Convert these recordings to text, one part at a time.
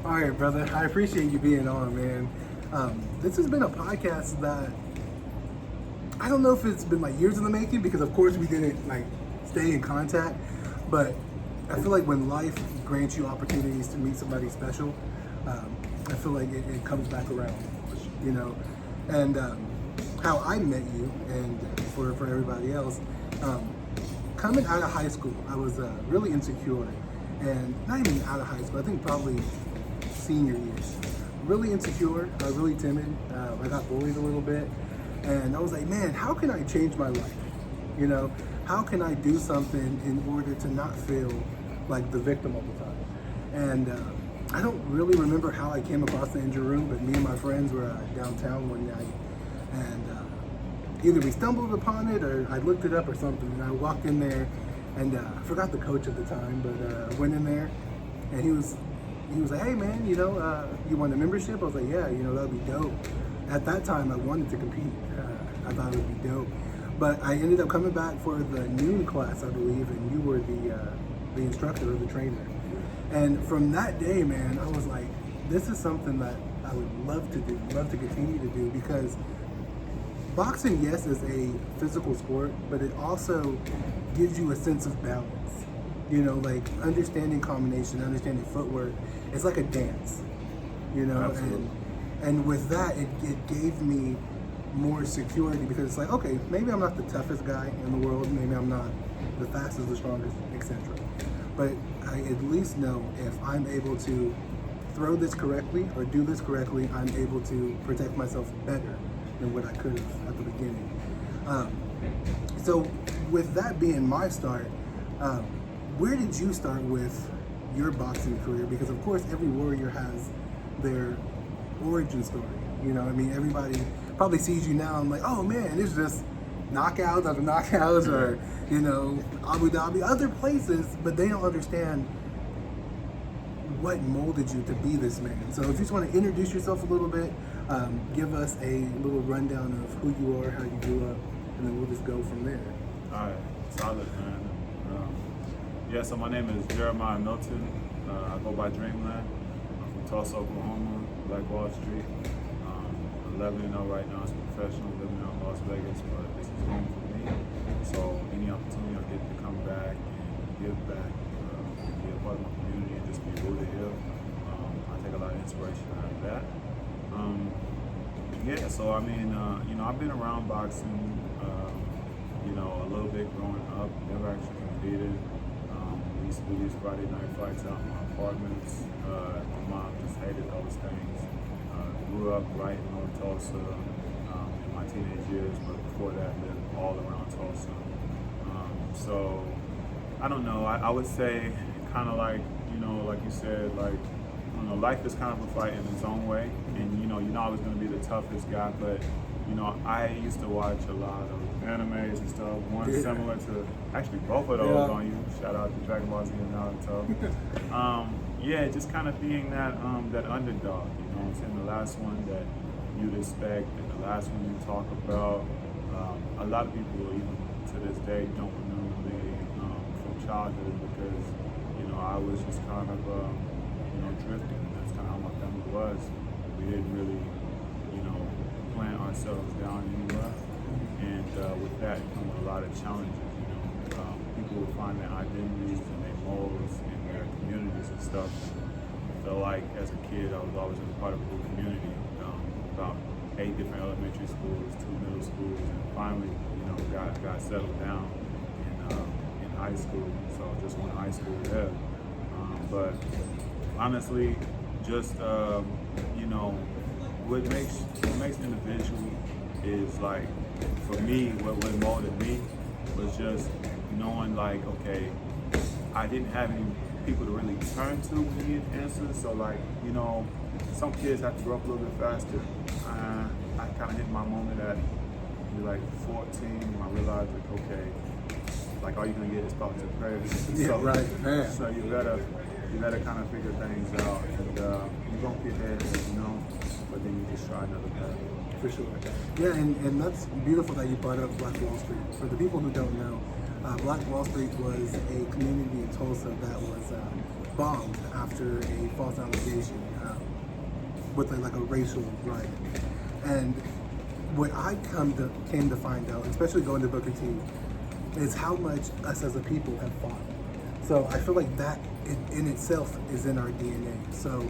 All right, brother. I appreciate you being on, man. This has been a podcast that I don't know if it's been like years in the making because, of course, we didn't like stay in contact. But I feel like when life grants you opportunities to meet somebody special, I feel like it comes back around, you know. And how I met you, and for everybody else, coming out of high school, I was really insecure, and not even out of high school. I think probably senior years. Really insecure, really timid. I got bullied a little bit, and I was like, man, how can I change my life? You know, how can I do something in order to not feel like the victim all the time? And I don't really remember how I came across the injury room, but me and my friends were downtown one night, and either we stumbled upon it or I looked it up or something, and I walked in there, and I forgot the coach at the time, but I went in there, and he was like, hey man, you know, you want a membership? I was like, yeah, you know, that would be dope. At that time, I wanted to compete. I thought it would be dope. But I ended up coming back for the noon class, I believe, and you were the instructor or the trainer. And from that day, man, I was like, this is something that I would love to do, love to continue to do, because boxing, yes, is a physical sport, but it also gives you a sense of balance. You know, like understanding combination, understanding footwork. It's like a dance, you know. Absolutely. And with that, it gave me more security, because it's like, okay, maybe I'm not the toughest guy in the world, maybe I'm not the fastest, the strongest, etc. But I at least know if I'm able to throw this correctly or do this correctly, I'm able to protect myself better than what I could have at the beginning. So with that being my start, where did you start with your boxing career? Because of course every warrior has their origin story. You know, I mean, everybody probably sees you now and like, oh man, it's just knockouts after knockouts, or you know, Abu Dhabi, other places, but they don't understand what molded you to be this man. So if you just want to introduce yourself a little bit, give us a little rundown of who you are, how you grew up, and then we'll just go from there. All right, solid, man. Yeah, so my name is Jeremiah Milton. I go by Dreamland. I'm from Tulsa, Oklahoma, Black Wall Street. 11 right now as a professional, living out in Las Vegas, but this is home for me. So any opportunity I get to come back and give back, be a part of my community and just be rooted here, I take a lot of inspiration out of that. Yeah, so I mean, you know, I've been around boxing, you know, a little bit growing up, never actually competed. We used to do these Friday night fights out in my apartments. My mom just hated those things. Grew up right in North Tulsa in my teenage years, but before that lived all around Tulsa. So I don't know, I would say kind of like, you know, like you said, like, I don't know, life is kind of a fight in its own way, and you know, you're not always going to be the toughest guy, but you know, I used to watch a lot of animes and stuff, one similar to, actually both of those on you, shout out to Dragon Ball Z and Naruto. Yeah, just kind of being that that underdog, you know what I'm saying? The last one that you'd expect, and the last one you talk about. A lot of people, even to this day, don't remember me from childhood because, you know, I was just kind of, you know, drifting. That's kind of how my family was. We didn't really, you know, plant ourselves down anywhere. And with that come a lot of challenges, you know. People will find their identities and their molds in their communities and stuff. I felt like as a kid I was always in part of a good community, about 8 different elementary schools, 2 middle schools, and finally, you know, got settled down in high school. So just went to high school there. But honestly, just you know, what makes an individual is like, for me, what molded me was just knowing like, okay, I didn't have any people to really turn to when you need answers. So like, you know, some kids have to grow up a little bit faster. I kind of hit my moment at like 14, and I realized like, okay, like all you're gonna get is thoughts and prayers. Yeah, so, right, man. So you better kind of figure things out, and you don't get ahead, you know, but then you just try another path. For sure. Yeah, and that's beautiful that you brought up Black Wall Street. For the people who don't know, Black Wall Street was a community in Tulsa that was bombed after a false allegation with like a racial riot. And what I came to find out, especially going to Booker T, is how much us as a people have fought. So I feel like that in itself is in our DNA. So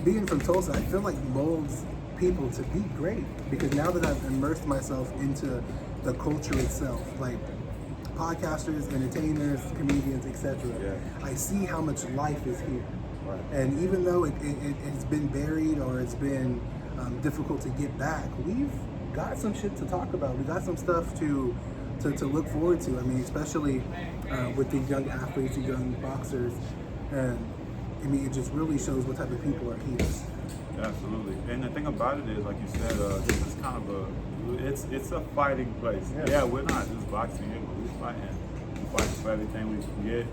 being from Tulsa, I feel like molds people to be great, because now that I've immersed myself into the culture itself, like podcasters, entertainers, comedians, etc., I see how much life is here. Right. And even though it's been buried or it's been difficult to get back, we've got some shit to talk about. We got some stuff to look forward to. I mean, especially with these young athletes, these young boxers, and I mean, it just really shows what type of people are here. Absolutely. And the thing about it is, like you said, this is kind of it's a fighting place. Yeah, we're not just boxing here, but we're fighting. We're fighting for everything we can get.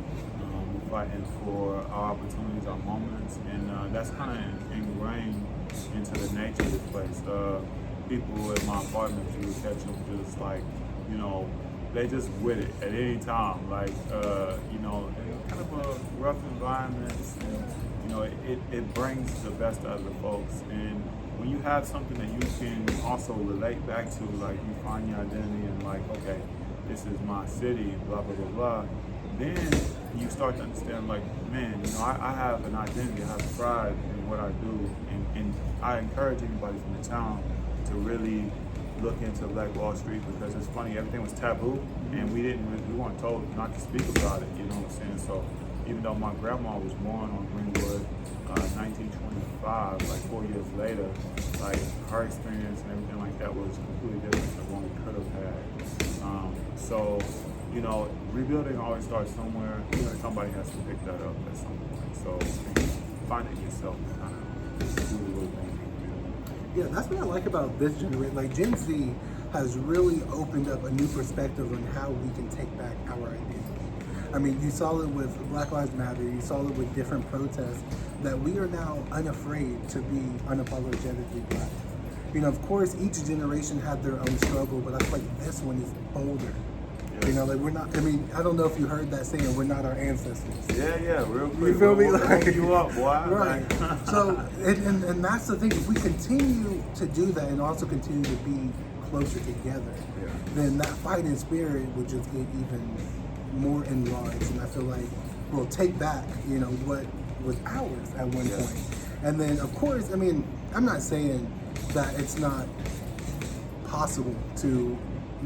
We're fighting for our opportunities, our moments, and that's kind of ingrained into the nature of this place. People in my apartment, you would catch them just like, you know, they just with it at any time. Like, you know, kind of a rough environment. And, you know, it brings the best out of the folks. And when you have something that you can also relate back to, like you find your identity and like, okay, this is my city, blah, blah, blah, blah, then you start to understand, like, man, you know, I have an identity, I have pride in what I do. And I encourage anybody from the town to really look into Black Wall Street, because it's funny, everything was taboo, and we weren't told not to speak about it, you know what I'm saying? So even though my grandma was born on Greenwood, 1925, like 4 years later, like her experience and everything like that was completely different than what we could have had. So, you know, rebuilding always starts somewhere. You know, somebody has to pick that up at some point. So find it yourself, kind of do the little thing. Yeah, that's what I like about this generation. Like Gen Z has really opened up a new perspective on how we can take back our identity. I mean, you saw it with Black Lives Matter, you saw it with different protests, that we are now unafraid to be unapologetically Black. You know, of course, each generation had their own struggle, but I feel like this one is bolder. Yes. You know, like we're not, I mean, I don't know if you heard that saying, we're not our ancestors. Yeah, real quick. You feel me? We'll like, you up, boy. Right. So, and that's the thing, if we continue to do that and also continue to be closer together, then that fighting spirit would just get even more enlarged, and I feel like we'll take back, you know, what was ours at one point. And then, of course, I mean, I'm not saying that it's not possible to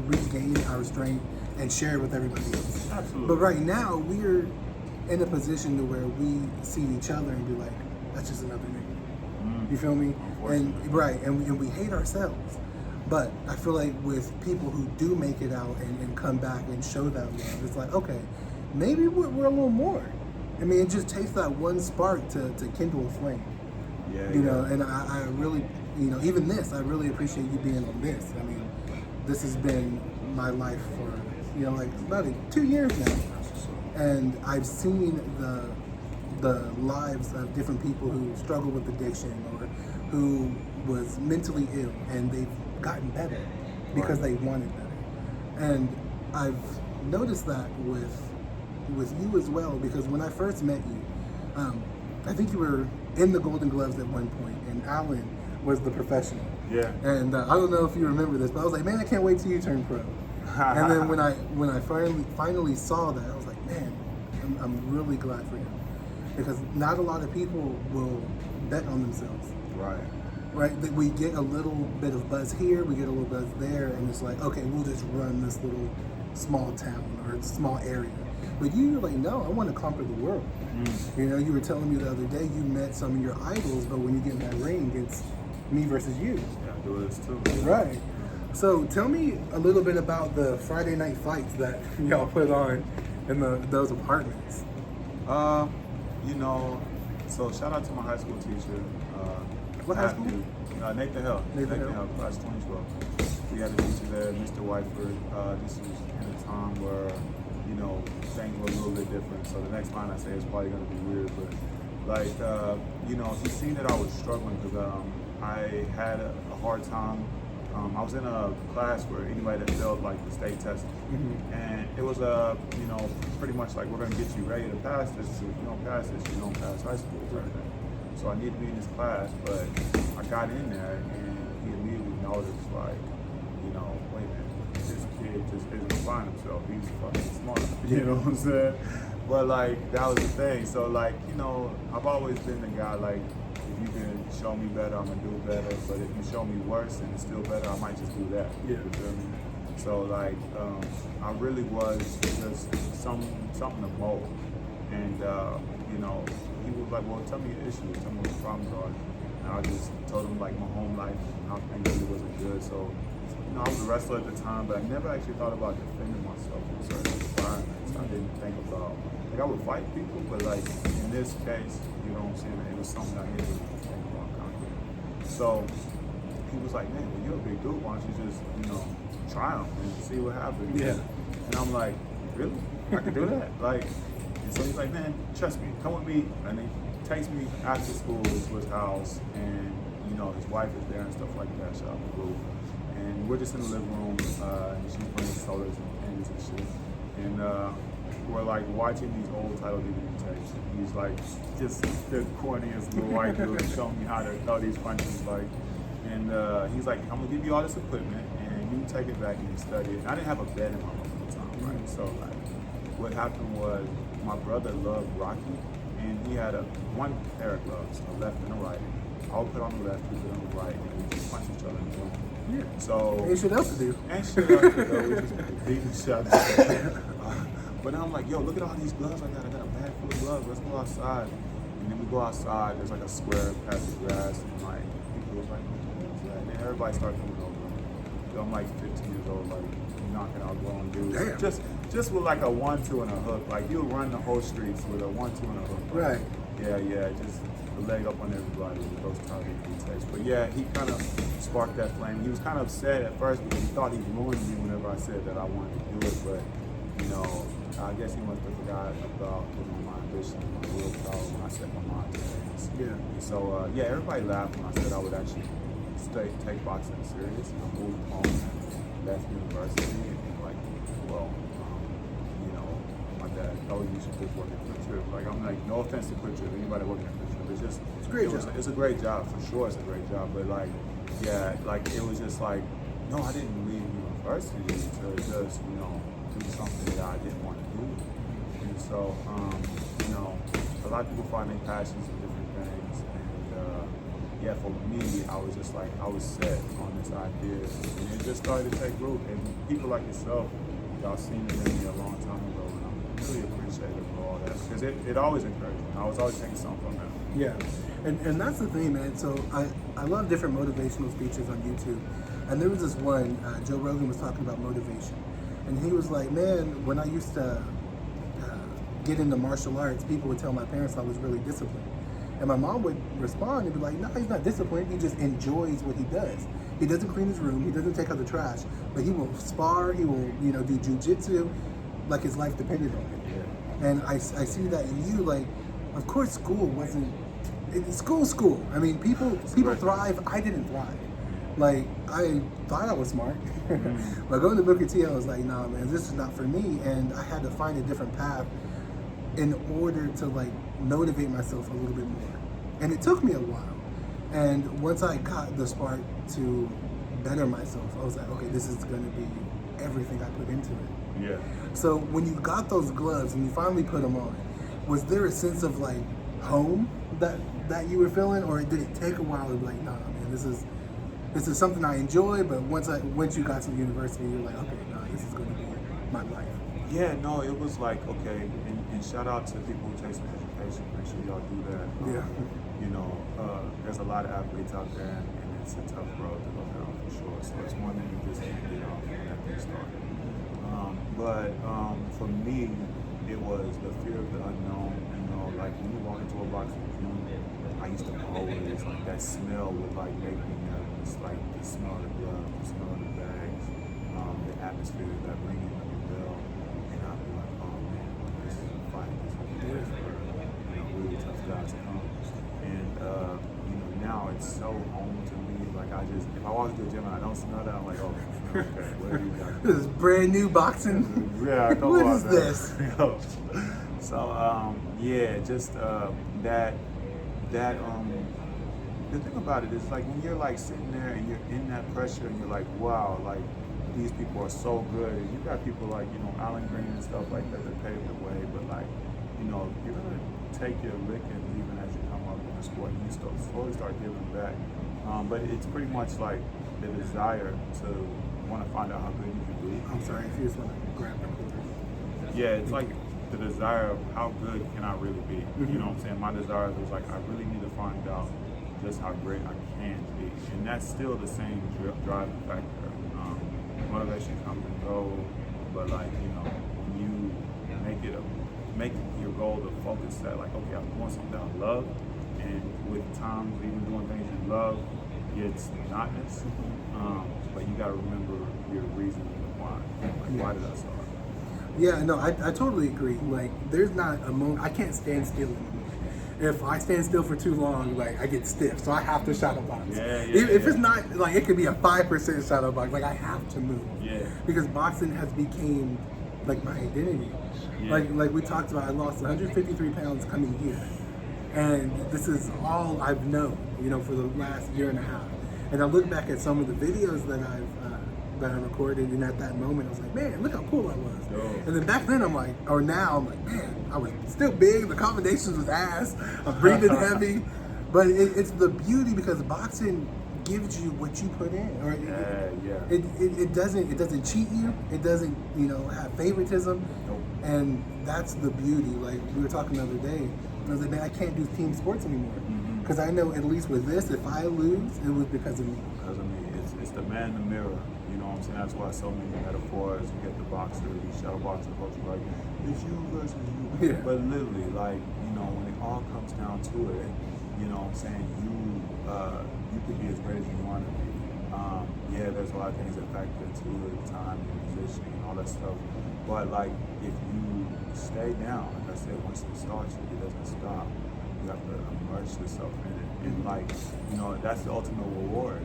regain our strength and share it with everybody else. Absolutely. But right now, we're in a position to where we see each other and be like, that's just another nigga. You feel me? And we hate ourselves. But I feel like with people who do make it out and come back and show that love, it's like, okay, maybe we're a little more. I mean, it just takes that one spark to kindle a flame. You know, and I really, you know, even this, I really appreciate you being on this. I mean, this has been my life for, you know, like about 2 years now. And I've seen the lives of different people who struggle with addiction or who was mentally ill, and they've gotten better because they wanted better. And I've noticed that with you as well, because when I first met you, I think you were in the Golden Gloves at one point, and Alan was the professional. Yeah. And I don't know if you remember this, but I was like, man, I can't wait till you turn pro. And then when I finally saw that, I was like, man, I'm really glad for him, because not a lot of people will bet on themselves. Right, that we get a little bit of buzz here, we get a little buzz there, and it's like, okay, we'll just run this little small town or small area. But you're like, no, I want to conquer the world. You know, you were telling me the other day you met some of your idols, but when you get in that ring, it's me versus you. Yeah, I do this too. Right. So tell me a little bit about the Friday night fights that y'all put on in those apartments. You know, so shout out to my high school teacher. What high school? Nathan Hill, class 2012. We had a teacher there, Mr. Whiteford. This was in a time where, you know, things were a little bit different. So the next line I say is probably going to be weird, but like, you know, he seen that I was struggling because I had a hard time I was in a class where anybody that failed like the state test, and it was pretty much like, we're gonna get you ready to pass this. If you don't pass this, you don't pass high school. Right? So I needed to be in this class, but I got in there and he immediately noticed, like, wait a minute, this kid just isn't applying himself. He's fucking smart. You know what I'm saying? But like, that was the thing. So like, I've always been the guy, like, if you can show me better, I'm gonna do better. But if you show me worse and it's still better, I might just do that. Yeah. You feel me? So like, I really was just something to mold. And he was like, well, tell me your issues, tell me what your problems are. And I just told him like my home life, how things really wasn't good. So, I was a wrestler at the time, but I never actually thought about defending myself in certain environments. I didn't think about, like, I would fight people, but like in this case, you know what I'm saying, it was something I didn't really think about conquering. So he was like, man, well, you're a big dude, why don't you just, try them and see what happens? Yeah. And I'm like, really? I can do that? Like, and so he's like, man, trust me, come with me. And he takes me after school to his house, and his wife is there and stuff like that. Shout out to Blue. And we're just in the living room, and she's playing sodas and pens and shit. And we're like watching these old title DVD tapes. He's like just the corniest little white dude showing me how to throw these punches, like. And he's like, I'm gonna give you all this equipment, and you take it back and you study it. And I didn't have a bed in my room at the time, right? So like, what happened was my brother loved Rocky, and he had one pair of gloves, a left and a right. I would put on the left, he put on the right, and we just punch each other in the room. Yeah. So ain't shit else to do. Ain't shit else to do. We just beating shots. But now I'm like, yo, look at all these gloves I got. I got a bag full of gloves. Let's go outside. And then we go outside. There's like a square patch of grass, and like people was like, what is that? And then everybody started coming over. So I'm like 15 years old, like knocking out grown dudes. Damn. Just with like a 1-2 and a hook. Like you'll run the whole streets with a 1-2 and a hook. Right. Yeah. Just the leg up on everybody with those type of details. But yeah, he kind of sparked that flame. He was kind of upset at first because he thought he ruined me whenever I said that I wanted to do it. But I guess he must have forgot about my ambition, my willpower when I set my mind to things. Yeah. And so everybody laughed when I said I would actually take boxing serious. And I moved home, left university, and like, well, my dad, oh, you should just work at Quick Trip. Like, I'm like, no offense to Quick Trip, anybody working at Quick Trip, it's a great job. It's a great job, for sure, it's a great job, but like, yeah, like, it was just like, no, I didn't leave university to just, do something that I didn't want to do. And so, a lot of people find their passions in different things, and for me, I was just like, I was set on this idea, and it just started to take root, and people like yourself, y'all seen it in me a long time ago, and I'm really appreciative for all that, because it always encouraged me. I was always taking something from it. Yeah, and that's the thing, man. So I love different motivational speeches on YouTube, and there was this one, Joe Rogan was talking about motivation, and he was like, man, when I used to get into martial arts, people would tell my parents I was really disciplined. And my mom would respond and be like, no, he's not disciplined, he just enjoys what he does. He doesn't clean his room, he doesn't take out the trash, but he will spar, he will, do jujitsu, like his life depended on it. Yeah. And I see that in you, like, of course school wasn't, school. I mean, people thrive, I didn't thrive. Like, I thought I was smart, but going to Booker T, I was like, nah, man, this is not for me, and I had to find a different path in order to like motivate myself a little bit more. And it took me a while. And once I got the spark to better myself, I was like, okay, this is gonna be everything I put into it. Yeah. So when you got those gloves and you finally put them on, was there a sense of like home that you were feeling, or did it take a while to be like, nah, man, this is something I enjoy, but once you got to the university, you're like, okay, nah, this is gonna be my life. Yeah, no, it was like, okay, and shout out to people who take some education, make sure y'all do that. There's a lot of athletes out there, and it's a tough road to go down for sure. So it's one that you just can't get off after you start. But for me, it was the fear of the unknown. Like when you walk into a boxing gym, I used to always, like, that smell would like make me nervous. Like the smell of the gloves, the smell of the bags, the atmosphere that bring in the bell. And I'd be like, oh man, this is a fight. This is a really tough guys to come. And now it's so home to me. Like I just, if I walk into a gym and I don't smell that, I'm like, oh, okay, what do you got? This is brand new boxing. Yeah, come What on, is man. this? So yeah, just that the thing about it is like when you're like sitting there and you're in that pressure and you're like, wow, like these people are so good. And you got people like, you know, Alan Green and stuff like that that paved the way, but like, you know, you're gonna take your lickings even as you come up in the sport and you slowly start giving back. But it's pretty much like the desire to want to find out how good you can be. I'm sorry, if you just want to grab the quarter. Yeah, it's like the desire of how good can I really be. You know what I'm saying? My desire was like, I really need to find out just how great I can be. And that's still the same driving factor. Motivation comes and goes, but like, you know, when you make your goal to focus that like, okay, I'm doing something that I love, and with times even doing things you love gets monotonous, but you gotta remember your reason why. Like, why did I start? Yeah, no, I totally agree. Like, there's not a moment, I can't stand still anymore. If I stand still for too long, like, I get stiff, so I have to shadow box. If it's not, like, it could be a 5% shadow box, like, I have to move. Yeah. Because boxing has become, like, my identity. Yeah. Like we talked about, I lost 153 pounds coming here. And this is all I've known, you know, for the last year and a half. And I look back at some of the videos that I recorded, and at that moment I was like, man, look how cool I was. Dope. And then back then I'm like, or now I'm like, man, I was still big, the combinations was ass, I'm breathing heavy. But it's the beauty, because boxing gives you what you put in. Or it doesn't cheat you, it doesn't, you know, have favoritism. Nope. And that's the beauty. Like we were talking the other day, I was like, man, I can't do team sports anymore. Because I know, at least with this, if I lose, it was because of me. Because of me. It's the man in the mirror. You know what I'm saying? That's why so many metaphors. You get the boxer, the shadow boxer, coach, like, it's you versus you. Yeah. But literally, like, you know, when it all comes down to it, you know what I'm saying, you could be as great as you want to be. Yeah, there's a lot of things that factor into it, time and positioning and all that stuff. But like, if you stay down, like I said, once it starts, it doesn't stop. You have to immerse yourself in it. And like, you know, that's the ultimate reward.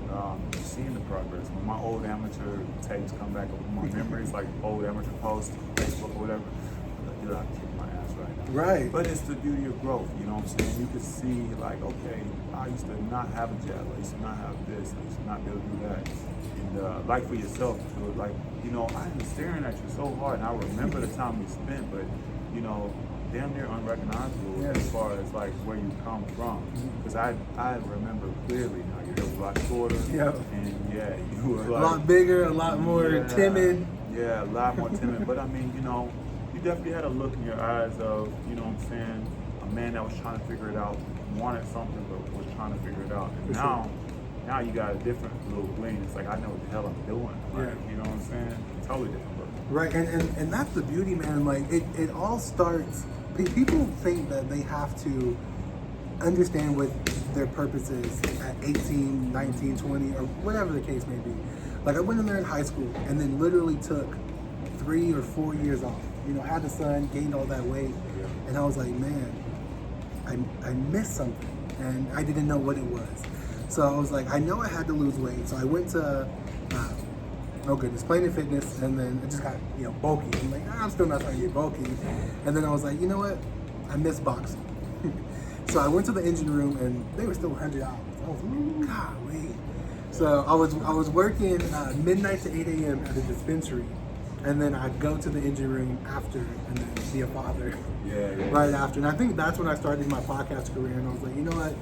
Seeing the progress. When my old amateur tapes come back up in my memories, like old amateur posts, Facebook or whatever, I'm like, kick my ass right now. Right. But it's the beauty of growth, you know what I'm saying? You can see like, okay, I used to not have a jab, I used to not have this, I used to not be able to do that. And like for yourself, too, like, you know, I was staring at you so hard, and I remember the time we spent, but, you know, damn near unrecognizable as far as like where you come from. Because I remember clearly now you're a lot shorter. Yeah. And yeah, you were like, a lot bigger, a lot more timid. Yeah, a lot more timid. But I mean, you know, you definitely had a look in your eyes of, you know what I'm saying, a man that was trying to figure it out, wanted something but was trying to figure it out. And now you got a different little gleam. It's like, I know what the hell I'm doing. Like, you know what I'm saying? Totally different look. Right, and that's the beauty, man. Like, it all starts, people think that they have to understand what their purpose is at 18, 19, 20, or whatever the case may be. Like, I went in there in high school and then literally took 3 or 4 years off. You know, had the son, gained all that weight, and I was like, man, I missed something, and I didn't know what it was. So I was like, I know I had to lose weight, so I went to Planet Fitness, and then it just got, you know, bulky. I'm like, I'm still not trying to get bulky. And then I was like, you know what? I miss boxing. So I went to the engine room, and they were still $100. I was like, golly. So I was working midnight to 8 a.m. at a dispensary, and then I'd go to the engine room after, and then be a father right after. And I think that's when I started my podcast career, and I was like, you know what?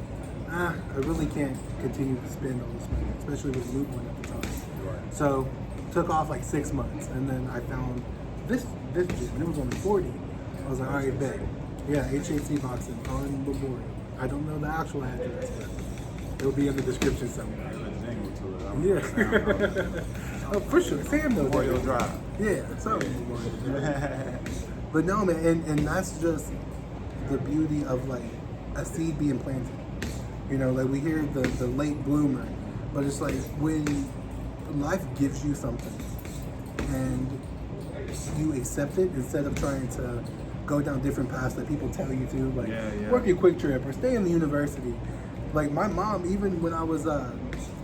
I really can't continue to spend all this money, especially with Milton at the time. Right. So took off like 6 months, and then I found this gym, and it was only 40. I was like, all right, bet. Yeah, HAC Boxing on Memorial. I don't know the actual address, but it'll be in the description somewhere. Yeah. Oh, for sure. Sam knows Memorial Drive. Yeah, something. But no, man, and that's just the beauty of like a seed being planted. You know, like we hear the late bloomer, but it's like when life gives you something and you accept it instead of trying to go down different paths that people tell you to, like work your quick trip or stay in the university. Like my mom, even when I was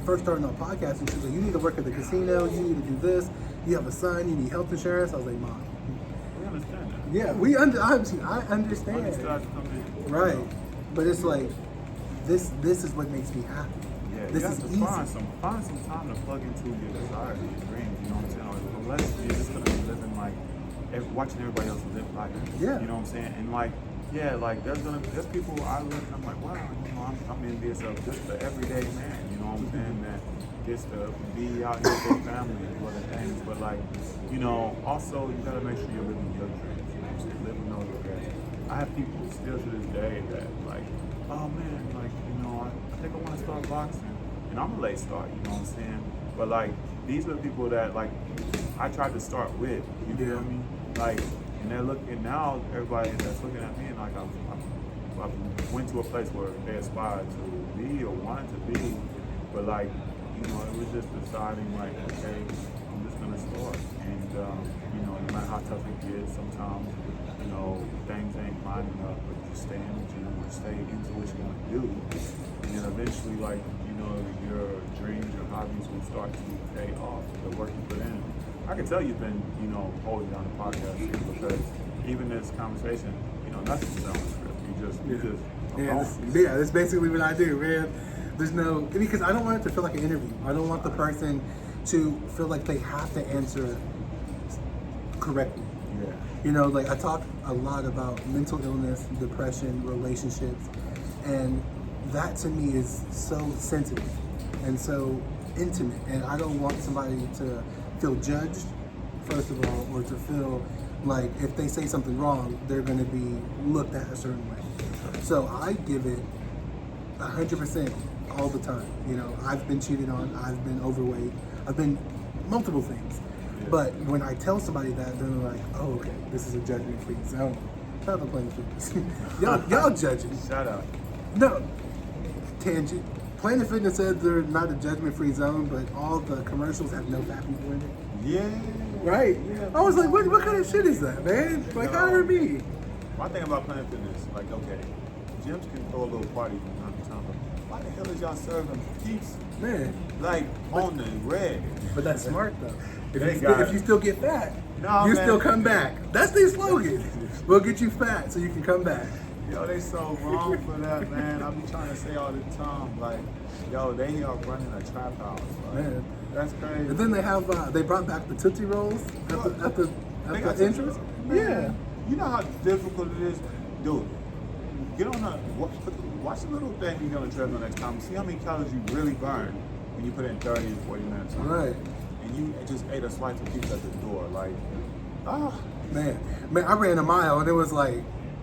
first starting on podcasting, she was like, "You need to work at the casino. You need to do this. You have a son. You need health insurance." I was like, "Mom, We understand that. yeah, I understand, right?" But it's like this is what makes me happy. Yeah, This you is have to easy. find some time to plug into your desires, your dreams. You know what I'm saying? Like, unless you're just gonna be living like watching everybody else live life. Yeah. You know what I'm saying? And like, yeah, like there's people I look and I'm like, wow, you know, I'm envious of just the everyday man. You know what I'm saying? That gets to be out here with their family and do other things. But like, you know, also you gotta make sure you're living your dreams. You know what I'm saying? Living those dreams. I have people still to this day that like, oh man, like, you know, I think I want to start boxing. And I'm a late start, you know what I'm saying? But like, these are the people that like I tried to start with, you feel me? Like, and they're looking, now everybody that's looking at me and like I went to a place where they aspired to be or wanted to be, but like, you know, it was just deciding like, okay, I'm just gonna start. And, you know, no matter how tough it gets, sometimes, you know, things ain't lining up, but you stay in the gym or stay into what you want to do. And then eventually, like, you know, your dreams, your hobbies will start to pay off the work you put in. I can tell you've been, you know, holding down the podcast because even this conversation, you know, nothing's on the script. You just Yeah, that's basically what I do, man. There's no, because I don't want it to feel like an interview. I don't want the person to feel like they have to answer correctly. Yeah. You know, like I talk a lot about mental illness, depression, relationships, and that to me is so sensitive and so intimate. And I don't want somebody to feel judged, first of all, or to feel like if they say something wrong, they're going to be looked at a certain way. So I give it 100% all the time. You know, I've been cheated on, I've been overweight, I've been multiple things. Yeah. But when I tell somebody that, they're like, oh, okay, this is a judgment-free zone. Shout out to Planet Fitness. y'all judging. Shout out. No, tangent. Planet Fitness said they're not a judgment-free zone, but all the commercials have no fat people in it. Yeah. Right? Yeah. I was like, what kind of shit is that, man? Like, how did it be? My thing about Planet Fitness, like, okay, gyms can throw a little party from time to time, but why the hell is y'all serving pizza? Man. Like, on the red. But that's smart, though. They got If it. you still get fat, Nah, you man. still come back. That's their slogan. We'll get you fat so you can come back. Yo, they so wrong for that, man. I be trying to say all the time, like, yo, they are running a trap house. Like, Man. that's crazy. And then they have, they brought back the Tootsie Rolls at They the got entrance. Man, Yeah. You know how difficult it is? Dude, get on the, watch the little thing you get on the treadmill next time. See how many calories you really burn when you put in 30 and 40 minutes. Right. And you just ate a slice of pizza at the door. Like, Man, I ran a mile and it was like,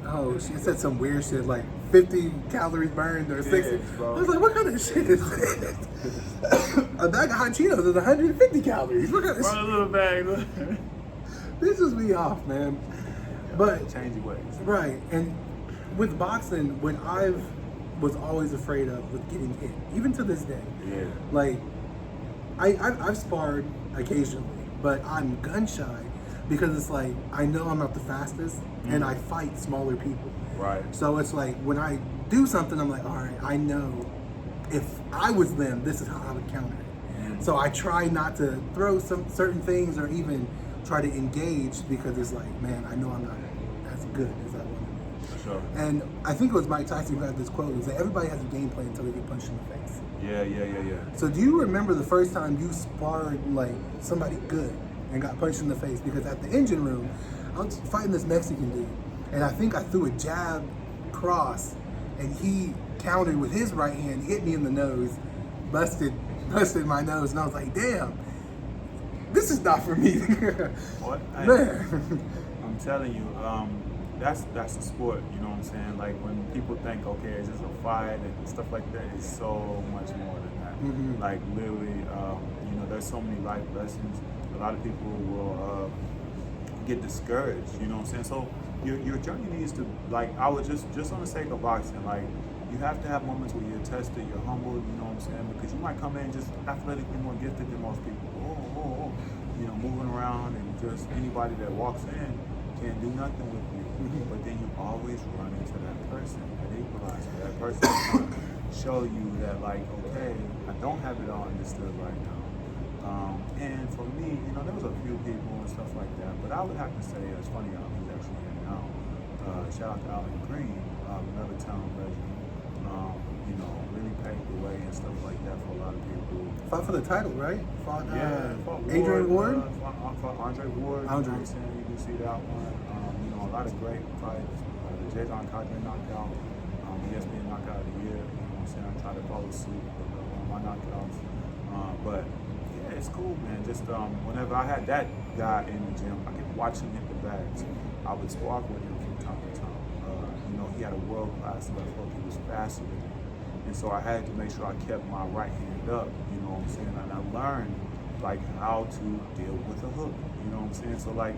oh, she said some weird shit like 50 calories burned or 60. bro. I was like, what kind of shit is this? A bag of hot Cheetos is 150 calories. What kind of run a little bag. Look. This is me off, man. But Change your ways. right, and with boxing, what I was always afraid of was getting hit, even to this day. Yeah. Like, I've sparred occasionally, but I'm gun shy because it's like I know I'm not the fastest, and I fight smaller people. Right. So it's like when I do something, I'm like, all right, I know if I was them, this is how I would counter it. So I try not to throw some certain things or even try to engage because it's like, man, I know I'm not as good as I want to be. For sure. And I think it was Mike Tyson who had this quote, is that everybody has a game plan until they get punched in the face. Yeah. So do you remember the first time you sparred like somebody good and got punched in the face? Because at the engine room, I was fighting this Mexican dude, and I think I threw a jab cross, and he countered with his right hand, hit me in the nose, busted my nose, and I was like, damn, this is not for me. What? Man. I'm telling you, that's a sport, you know what I'm saying? Like when people think, okay, it's just a fight and stuff like that, it's so much more than that. Like literally, you know, there's so many life lessons. A lot of people will get discouraged, you know what I'm saying? So your journey needs to, like, I would just on the sake of boxing, like, you have to have moments where you're tested, you're humbled, you know what I'm saying? Because you might come in just athletically more gifted than most people. You know, moving around and just anybody that walks in can't do nothing with you. But then you always run into that person, that equalizer, that person show you that like, okay, I don't have it all understood right now. And for me, you know, there was a few people and stuff like that, but I would have to say, it's funny, he's actually here now. Shout out to Alan Green, another town legend. You know, really paved the way and stuff like that for a lot of people. Fought for the title, right? Fought, fought Adrian Ward? Fought Andre Ward. Andre. You know what I'm saying? You can see that one. You know, a lot of great fights. The Jason Cadre knockout. ESPN knockout of the year. You know what I'm saying? I try to follow suit with my knockouts. But yeah, it's cool, man. Just whenever I had that guy in the gym, I kept watching him hit the bags. I would spark with him from time to time. You know, he had a world-class left hook. He was faster than me. And so I had to make sure I kept my right hand up, you know what I'm saying? And I learned like how to deal with a hook, you know what I'm saying? So like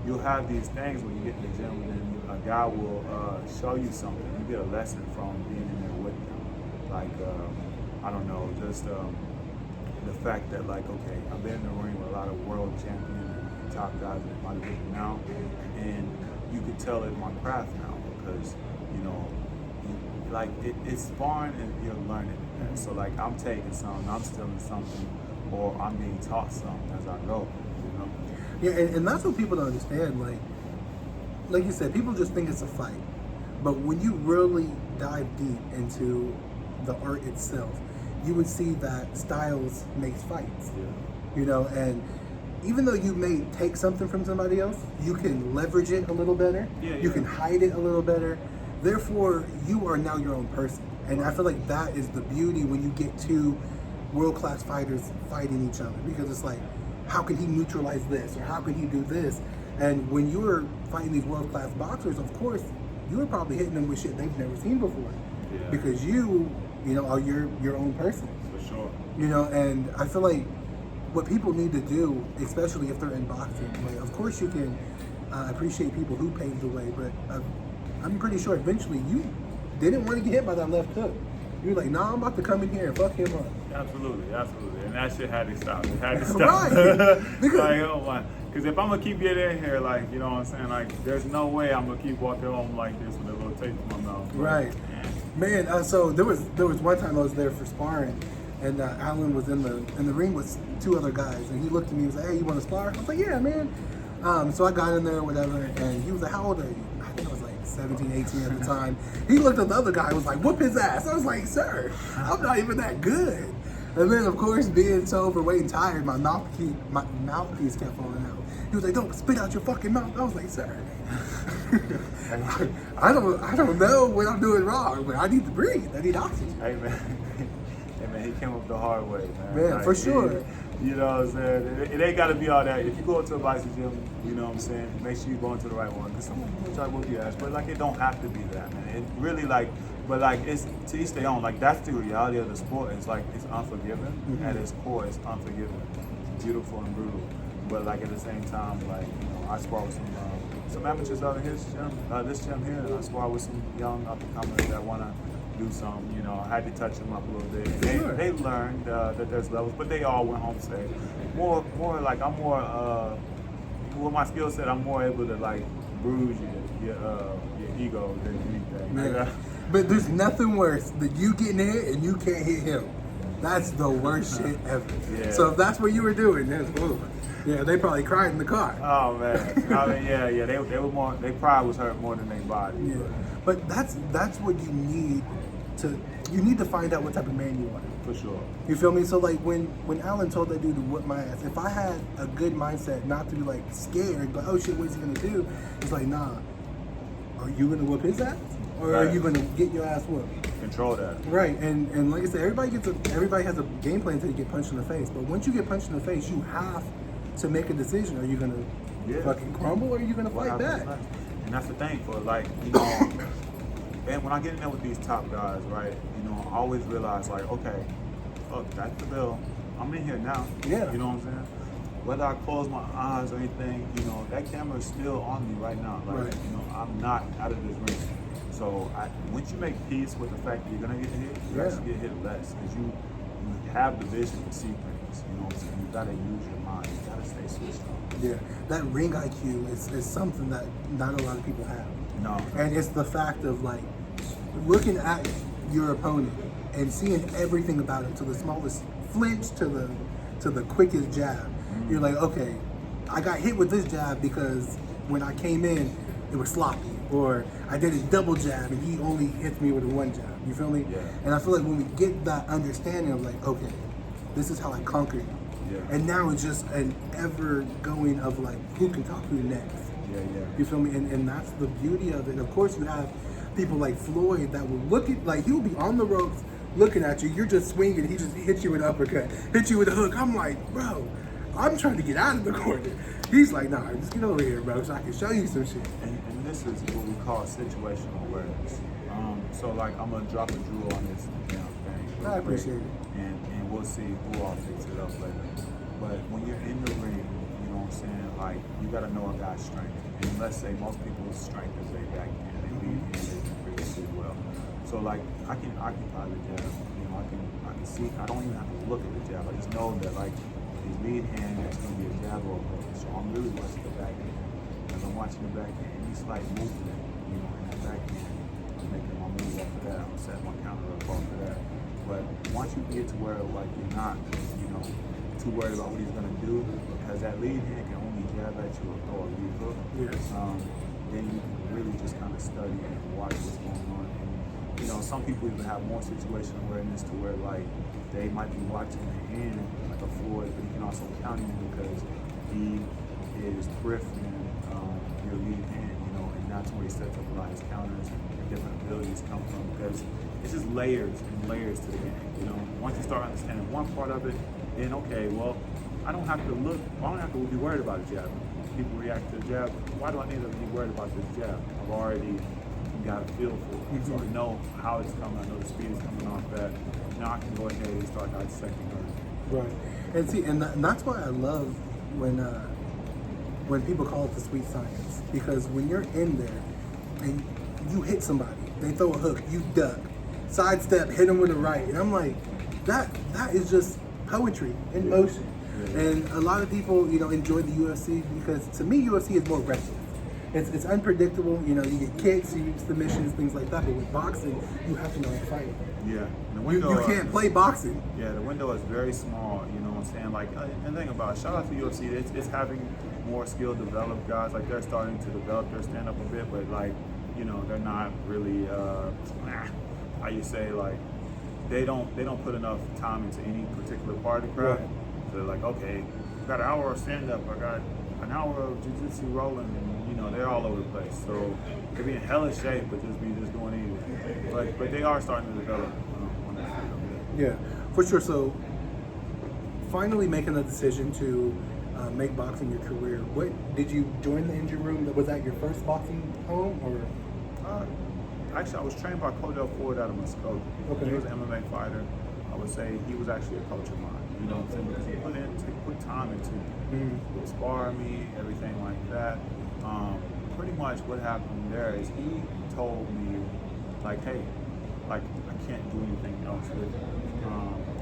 you'll have these things when you get in the gym and then a guy will show you something. You get a lesson from being in there with them. Like, I don't know, just the fact that like, okay, I've been in the ring with a lot of world champion and top guys in my division now, and you could tell it's my craft now because, you know, like it's sparring and you're learning. Mm-hmm. So like I'm taking something, I'm stealing something, or I'm being taught something as I go. You know? Yeah, and that's what people don't understand. Like you said, people just think it's a fight, but when you really dive deep into the art itself, you would see that styles makes fights. Yeah. You know, and even though you may take something from somebody else, you can leverage it a little better. Yeah, you can hide it a little better. Therefore, you are now your own person. And I feel like that is the beauty when you get two world-class fighters fighting each other. Because it's like, how can he neutralize this? Or how can he do this? And when you're fighting these world-class boxers, of course, you're probably hitting them with shit they've never seen before. Yeah. Because you know, are your own person. For sure. You know, and I feel like what people need to do, especially if they're in boxing, like, of course you can appreciate people who paved the way, but I'm pretty sure eventually you didn't want to get hit by that left hook. You were like, nah, I'm about to come in here and fuck him up. Absolutely. And that shit had to stop. It had to stop. Right. Because, like, oh my. Because if I'm going to keep getting in here, like, you know what I'm saying? Like, there's no way I'm going to keep walking home like this with a little tape in my mouth. Right. Man, so there was one time I was there for sparring, and Alan was in the ring with two other guys, and he looked at me and was like, hey, you want to spar? I was like, yeah, man. So I got in there or whatever, and he was like, how old are you? I think I was like 17, 18 at the time. He looked at the other guy and was like, whoop his ass. I was like, sir, I'm not that good. And then, of course, being so overweight and tired, my mouthpiece kept falling out. He was like, don't spit out your fucking mouth. I was like, sir, I don't know what I'm doing wrong, but I need to breathe. I need oxygen. Hey, man. Hey, man, he came up the hard way, man. Man, like, for sure. You know what I'm saying? It ain't got to be all that. If you go to a boxing gym, you know what I'm saying, make sure you're going to the right one. Because someone will try to whoop your ass. But, like, it don't have to be that, man. It really, like, but, like, it's to each their own. Like, that's the reality of the sport. It's, like, it's unforgiving. Mm-hmm. At its core, it's unforgiving. It's beautiful and brutal. But, like, at the same time, like, you know, I spar with some amateurs out of his gym, this gym here. And I spar with some young up-and-comers that want to do something, you know. I had to touch them up a little bit. And they learned that there's levels, but they all went home safe. More like I'm more with my skill set. I'm more able to like bruise your ego than anything. Man. But there's nothing worse than you getting hit and you can't hit him. That's the worst shit ever. Yeah. So if that's what you were doing, yeah, they probably cried in the car. Oh man, I mean, yeah, they were more. Their pride was hurt more than their body. Yeah, but that's what you need to find out what type of man you are. For sure. You feel me? So like when Alan told that dude to whip my ass, if I had a good mindset, not to be like scared, but oh shit, what's he gonna do? It's like, nah, are you gonna whip his ass, or are you gonna get your ass whooped? Control that. Right, and like I said, everybody has a game plan until you get punched in the face. But once you get punched in the face, you have to make a decision. Are you gonna fucking crumble, or are you gonna fight back? And that's the thing for like, you know, and when I get in there with these top guys, right, you know, I always realize like, okay, fuck, that's the bill. I'm in here now. Yeah. You know what I'm saying? Whether I close my eyes or anything, you know, that camera is still on me right now. Like, you know, I'm not out of this ring. So once you make peace with the fact that you're gonna get hit, you actually get hit less because you have the vision to see things. You know what I'm saying? You gotta use your mind. You gotta stay switched on. Yeah, that ring IQ is something that not a lot of people have. No. And it's the fact of like looking at your opponent and seeing everything about him, to the smallest flinch, to the quickest jab. You're like, okay, I got hit with this jab because when I came in, it was sloppy, or I did a double jab and he only hits me with a one jab. You feel me? Yeah. And I feel like when we get that understanding of like, okay, this is how I conquer you. Yeah. And now it's just an ever going of like, who can talk who next? Yeah. You feel me? And that's the beauty of it. And of course, you have people like Floyd that will look at, like, he'll be on the ropes looking at you. You're just swinging. He just hits you with an uppercut, hits you with a hook. I'm like, bro, I'm trying to get out of the corner. He's like, nah, just get over here, bro, so I can show you some shit. And this is what we call situational awareness. So like, I'm gonna drop a jewel on this thing. I appreciate it. And we'll see who all picks it up later. But when you're in the ring, you know what I'm saying? Like, you gotta know a guy's strength. And let's say most people's strength is their backhand. They lead hand, they can really do well. So like, I can occupy the jab. You know, I can see. I don't even have to look at the jab. I just know that like, his lead hand is gonna be a jab or a hook. So I'm really watching the backhand. As I'm watching the backhand, any slight movement, you know, in that backhand, I'm making my move off of that. I'm setting my counter up off of that. But once you get to where like you're not, you know, too worried about what he's gonna do, because that lead hand can only jab at you or throw a lead hook. Yes. Then you can really just kind of study and watch what's going on. And you know, some people even have more situational awareness to where like they might be watching the hand like a Floyd, but he can also count him because he is peripheral your lead hand, you know, and that's where he sets up a lot of his counters and different abilities come from, because it's just layers and layers to the game, you know. Once you start understanding one part of it, then okay, well, I don't have to be worried about a jab. People react to the jab. Why do I need to be worried about this jab? I've already got a feel for it. So I know how it's coming, I know the speed is coming off that. Now I can go ahead and start dissecting her. Right. And see, and that's why I love when people call it the sweet science, because when you're in there and you hit somebody, they throw a hook, you duck, sidestep, hit them with a right, and I'm like, that is just poetry in motion. Yeah. And a lot of people, you know, enjoy the UFC because to me, UFC is more wrestling. It's unpredictable. You know, you get kicks, you get submissions, things like that. But with boxing, you have to know how to fight. Yeah, the window, you can't play boxing. Yeah, the window is very small. You know what I'm saying? Like, and the thing about it, shout out to UFC. It's having more skill developed guys. Like, they're starting to develop their stand up a bit, but like, you know, they're not really how you say, like, they don't put enough time into any particular part of the craft. Right. So they're like, okay, I got an hour of stand up, I got an hour of jiu-jitsu rolling, and you know, they're all over the place. So they're being hella shape, but just doing anything. But they are starting to develop on that field. Yeah, for sure. So finally making the decision to make boxing your career. What did you join the injury room? Was that your first boxing home, or? Actually, I was trained by Coach Ford out of Muskogee. Okay. He was an MMA fighter. I would say he was actually a coach of mine. You know what I'm saying? Because he put time into me. He would spar me, everything like that. Pretty much what happened there is he told me, like, hey, like, I can't do anything else with you.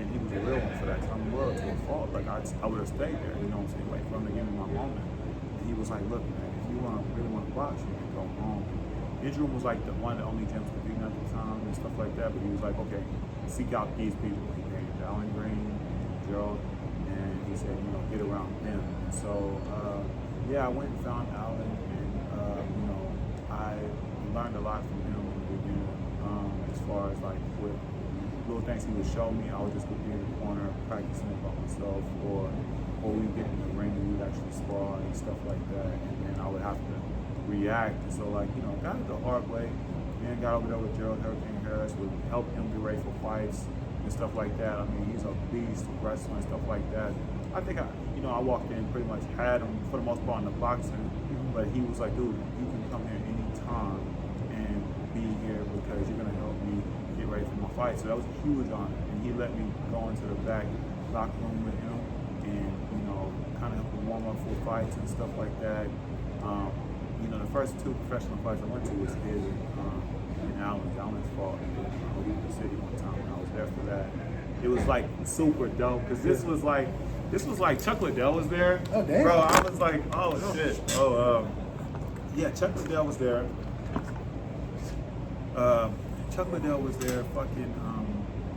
And he was a real one for that. I'm loyal to a fault. Like, I would have stayed there, you know what I'm saying? Wait for him to give me my moment. And he was like, look, man, if you really want to box, you can go home. Injury was like the only gyms competing at the time and stuff like that. But he was like, okay, seek out these people. He named Alan Green, Gerald, and he said, you know, get around them. And so, yeah, I went and found Alan, and you know, I learned a lot from him in the beginning. As far as like with little things he would show me, I would just be in the corner practicing it by myself, or we would get in the ring and we would actually spar and stuff like that, and then I would have to react. And so, like, you know, got it the hard way. Then got over there with Gerald Hurricane Harris, would help him get ready for fights and stuff like that. I mean, he's a beast with wrestling and stuff like that. I think I walked in, pretty much had him for the most part in the boxing, but he was like, dude, you can come here anytime and be here because you're gonna help me get ready for my fight. So that was a huge honor, and he let me go into the back locker room with him, and you know, kind of help him warm up for fights and stuff like that. You know, the first two professional fights I went to was his in Allen's fought in Oklahoma City one time, and I was there for that. It was like super dope because this was like Chuck Liddell was there. Oh damn! Bro, I was like, oh shit. Oh yeah, Chuck Liddell was there. Chuck Liddell was there. Fucking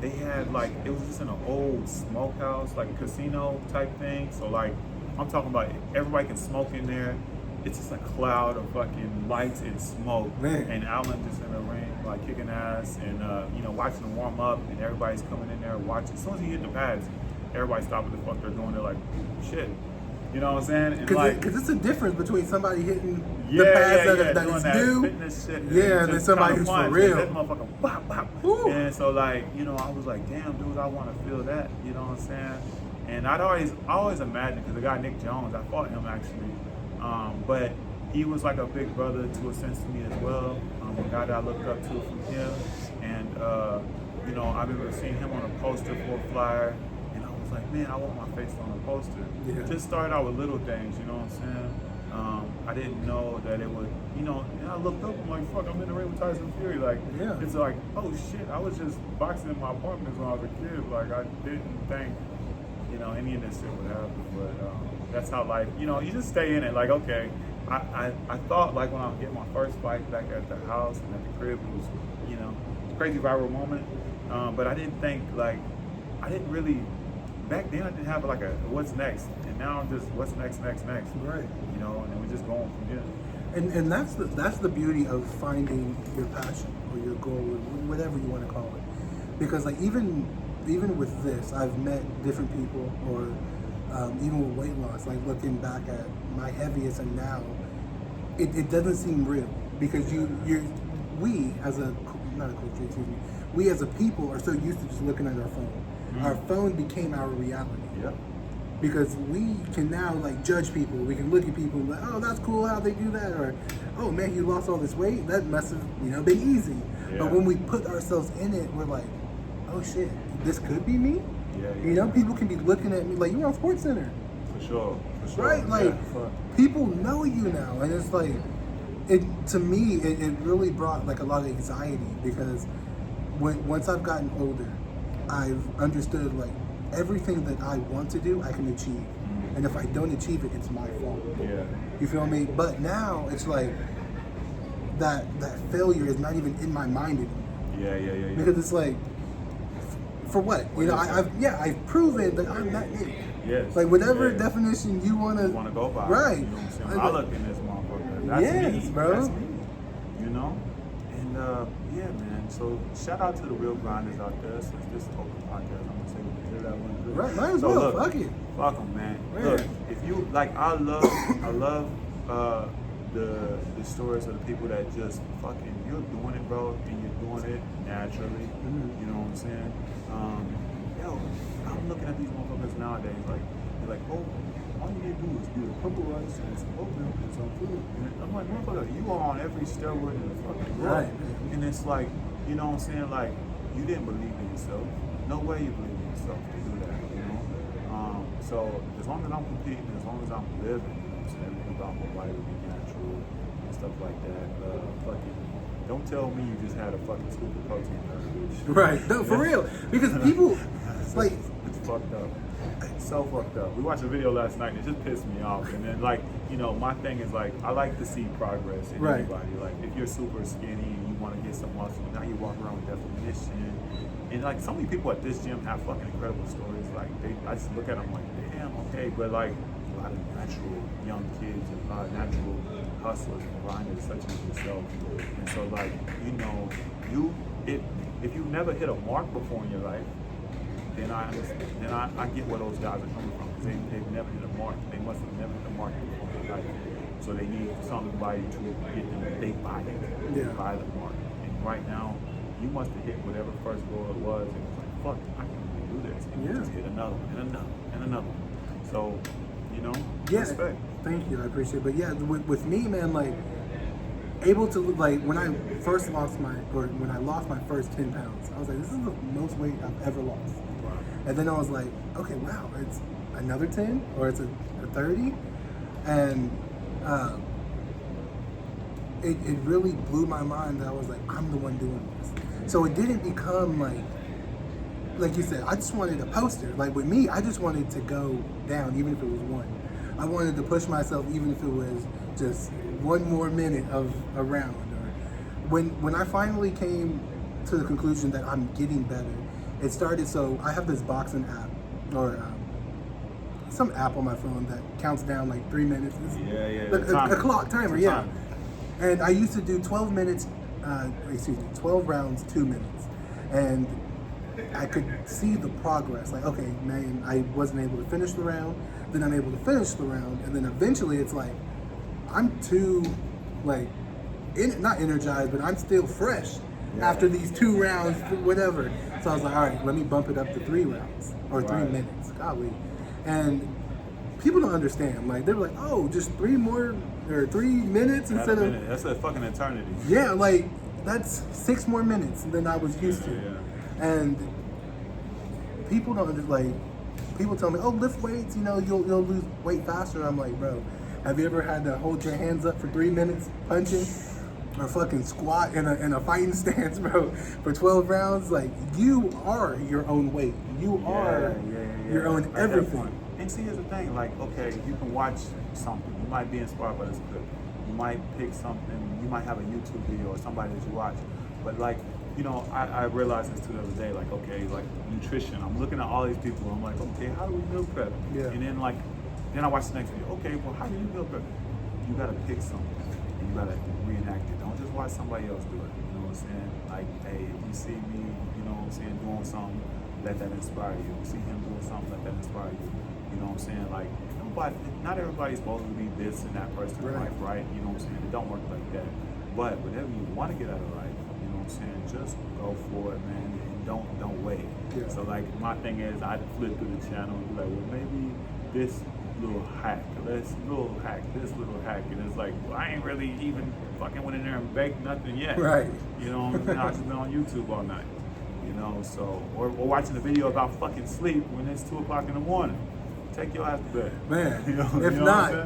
they had like, it was just in an old smokehouse, like a casino type thing. So like, I'm talking about everybody can smoke in there. It's just a cloud of fucking lights and smoke. Man. And Alan just in the ring, like kicking ass and, you know, watching them warm up, and everybody's coming in there watching. As soon as he hit the pads, everybody stopped what the fuck they're doing. They're like, shit. You know what I'm saying? And Because it's a difference between somebody hitting the pads that is new, fitness shit, and then somebody who's for real. That motherfucker, bop, bop. And so like, you know, I was like, damn, dude, I want to feel that. You know what I'm saying? And I always imagined, because the guy Nick Jones, I fought him actually, but he was like a big brother to a sense to me as well. A guy that I looked up to from him, and you know, I remember seeing him on a poster for a flyer. Like, man, I want my face on a poster. Yeah. Just started out with little things, you know what I'm saying? I didn't know that it would, you know, and I looked up, I'm like, fuck, I'm in the ring with Tyson Fury. Like, it's like, oh shit, I was just boxing in my apartment when I was a kid. Like, I didn't think, you know, any of this shit would happen. But that's how life, you know, you just stay in it. Like, okay, I thought, like, when I was getting my first fight back at the house and at the crib, it was, you know, a crazy viral moment. But I didn't think, like, I didn't really, back then I didn't have like a what's next, and now I'm just what's next. Right. You know, and we're just going from here. And that's the beauty of finding your passion or your goal, or whatever you want to call it. Because like even with this, I've met different people, or even with weight loss. Like looking back at my heaviest and now, it doesn't seem real, because we as a not a culture, excuse me, we as a people are so used to just looking at our phone. Our phone became our reality. Yep. Because we can now like judge people. We can look at people and like, oh, that's cool how they do that, or oh man, you lost all this weight. That must have, you know, been easy. Yeah. But when we put ourselves in it, we're like, oh shit, this could be me. Yeah. You know, people can be looking at me like you're on SportsCenter. For sure. Right? Like people know you now, and it's like, it to me, it really brought like a lot of anxiety, because once I've gotten older, I've understood like everything that I want to do, I can achieve. And if I don't achieve it, it's my fault. Yeah. You feel me? But now it's like that failure is not even in my mind anymore. Yeah. Because it's like, for what? You know, I've proven that I'm that nigga. Yes. Like whatever definition you wanna go by. Right. You know what I'm saying? I look in this motherfucker. That's me, bro. That's me. You know? And yeah, man. So shout out to the real grinders out there. Since this is open podcast, I'm gonna say we can hear that one good. Right, might as so well. Look, Fuck it. Fuck them, man. Man. Look, if you like, I love the stories of the people that just fucking, you're doing it, bro, and you're doing it naturally. You know what I'm saying? Yo, I'm looking at these motherfuckers nowadays, like they're like, oh, all you need to do is get a purple rice and some oatmeal and some food. And I'm like, motherfucker, you are on every steroid in the fucking world. Right. And it's like, you know what I'm saying? Like, you didn't believe in yourself. No way you believe in yourself to do that, you know? So as long as I'm competing, as long as I'm living, you know what I'm saying? Everything about my body will be natural and stuff like that. Fucking, don't tell me you just had a fucking scoop of protein. Right. No, for real. Because people, like, it's fucked up. It's so fucked up. We watched a video last night and it just pissed me off. And then, like, you know, my thing is like, I like to see progress in everybody. Like, if you're super skinny and you want to get some muscle, now you walk around with definition. And like, so many people at this gym have fucking incredible stories. Like, I just look at them like, damn, okay. But like, a lot of natural young kids and a lot of natural hustlers and grinders such as yourself. And so, like, you know, if you've never hit a mark before in your life, then I understand. Then I get where those guys are coming from, because they've never hit a mark. They must have never hit a mark before in their life. So they need somebody to get them. They buy it. They buy the mark. And right now, you must have hit whatever first goal it was, and it's like, fuck, I can really do this. And you just hit another one, and another, and another one. So, you know, respect. Thank you, I appreciate it. But yeah, with me, man, like, able to, like, when I lost my first 10 pounds, I was like, this is the most weight I've ever lost. Wow. And then I was like, okay, wow, it's another 10, or it's a 30. And it really blew my mind that I was like, I'm the one doing this. So it didn't become like you said, I just wanted a poster. Like with me, I just wanted to go down, even if it was one. I wanted to push myself, even if it was just one more minute of a round. Or when I finally came to the conclusion that I'm getting better, It started, so I have this boxing app, or some app on my phone that counts down like 3 minutes. A clock timer, yeah. And I used to do 12 minutes, 12 rounds, 2 minutes. And I could see the progress. Like, okay, man, I wasn't able to finish the round, then I'm able to finish the round, and then eventually it's like, I'm too, like, not energized, but I'm still fresh after these 2 rounds, whatever. So I was like, all right, let me bump it up to 3 rounds, or 3 minutes, golly. And people don't understand. Like, they're like, oh, just 3 more, or 3 minutes instead of... That's a fucking eternity. Yeah, like, that's 6 more minutes than I was used to. Yeah. And people don't like. People tell me, "Oh, lift weights. You know, you'll lose weight faster." I'm like, bro, have you ever had to hold your hands up for 3 minutes punching, or fucking squat in a fighting stance, bro, for 12 rounds? Like, you are your own weight. You are your own everything. And see, here's the thing. Like, okay, you can watch something. You might be inspired by this clip. You might pick something. You might have a YouTube video or somebody that you watch, but like. You know, I realized this too the other day, like, okay, like nutrition. I'm looking at all these people, I'm like, okay, how do we meal prep? Yeah. And then like, then I watch the next video, okay, well, how do you meal prep? You gotta pick something and you gotta reenact it. Don't just watch somebody else do it. You know what I'm saying? Like, hey, if you see me, you know what I'm saying, doing something, let that inspire you. If you see him doing something, let that inspire you. You know what I'm saying? Like, not everybody's supposed to be this and that person in life, right? You know what I'm saying? It don't work like that. But whatever you want to get out of life, saying, just go for it, man, and don't wait. Yeah. So like my thing is, I'd flip through the channel and be like, well, maybe this little hack, this little hack, and it's like, well, I ain't really even fucking went in there and baked nothing yet. Right. You know what I'm saying? I've just been on YouTube all night. You know, so or watching a video about fucking sleep when it's 2 o'clock in the morning. Take your ass to bed. Man, you know,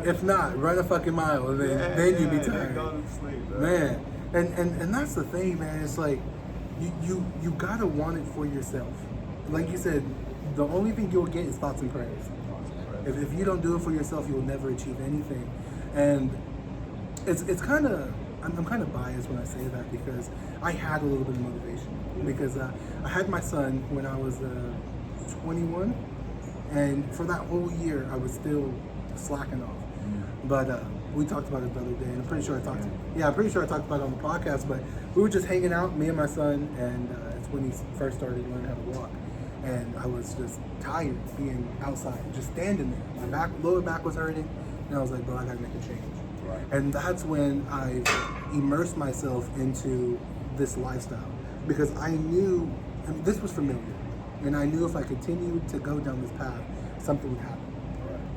if not, run a fucking mile, and then you be tired. Go to sleep, man. And that's the thing, man. It's like you gotta want it for yourself. Like you said, the only thing you'll get is thoughts and prayers. If you don't do it for yourself, you'll never achieve anything. And it's kind of I'm kind of biased when I say that, because I had a little bit of motivation because I had my son when I was 21, and for that whole year I was still slacking off. But we talked about it the other day, and I'm pretty sure I talked about it on the podcast, but we were just hanging out, me and my son, and it's when he first started learning how to walk. And I was just tired being outside, just standing there. My lower back was hurting, and I was like, bro, I gotta make a change. Right. And that's when I immersed myself into this lifestyle, because I knew, this was familiar, and I knew if I continued to go down this path, something would happen.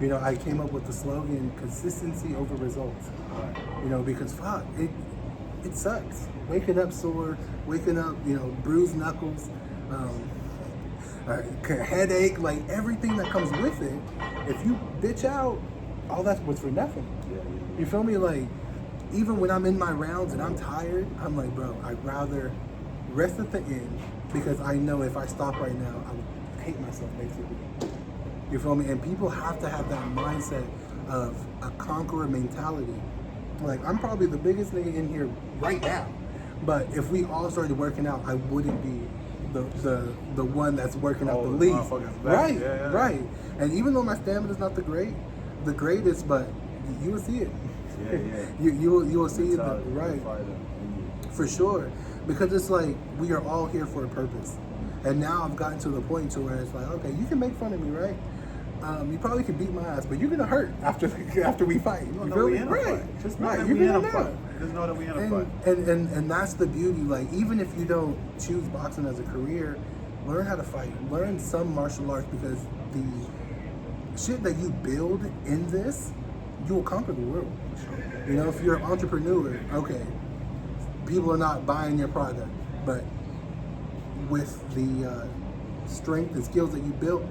You know, I came up with the slogan, consistency over results. You know, because fuck, it sucks. Waking up sore, waking up, you know, bruised knuckles, headache, like everything that comes with it. If you bitch out, all that was for nothing. You feel me? Like, even when I'm in my rounds and I'm tired, I'm like, bro, I'd rather rest at the end, because I know if I stop right now, I would hate myself basically. You feel me? And people have to have that mindset of a conqueror mentality. Like, I'm probably the biggest nigga in here right now, but if we all started working out, I wouldn't be the one that's working out the least. Right, right. And even though my stamina's not the greatest, but you will see it. You will see it, right? For sure, because it's like we are all here for a purpose. And now I've gotten to the point to where it's like, okay, you can make fun of me, right? You probably can beat my ass, but you're gonna hurt after we fight. You feel me? Right. Just know that we in a fight. Just know that we in a fight. And that's the beauty. Like, even if you don't choose boxing as a career, learn how to fight. Learn some martial arts, because the shit that you build in this, you will conquer the world. You know, if you're an entrepreneur, okay, people are not buying your product, but with the strength and skills that you built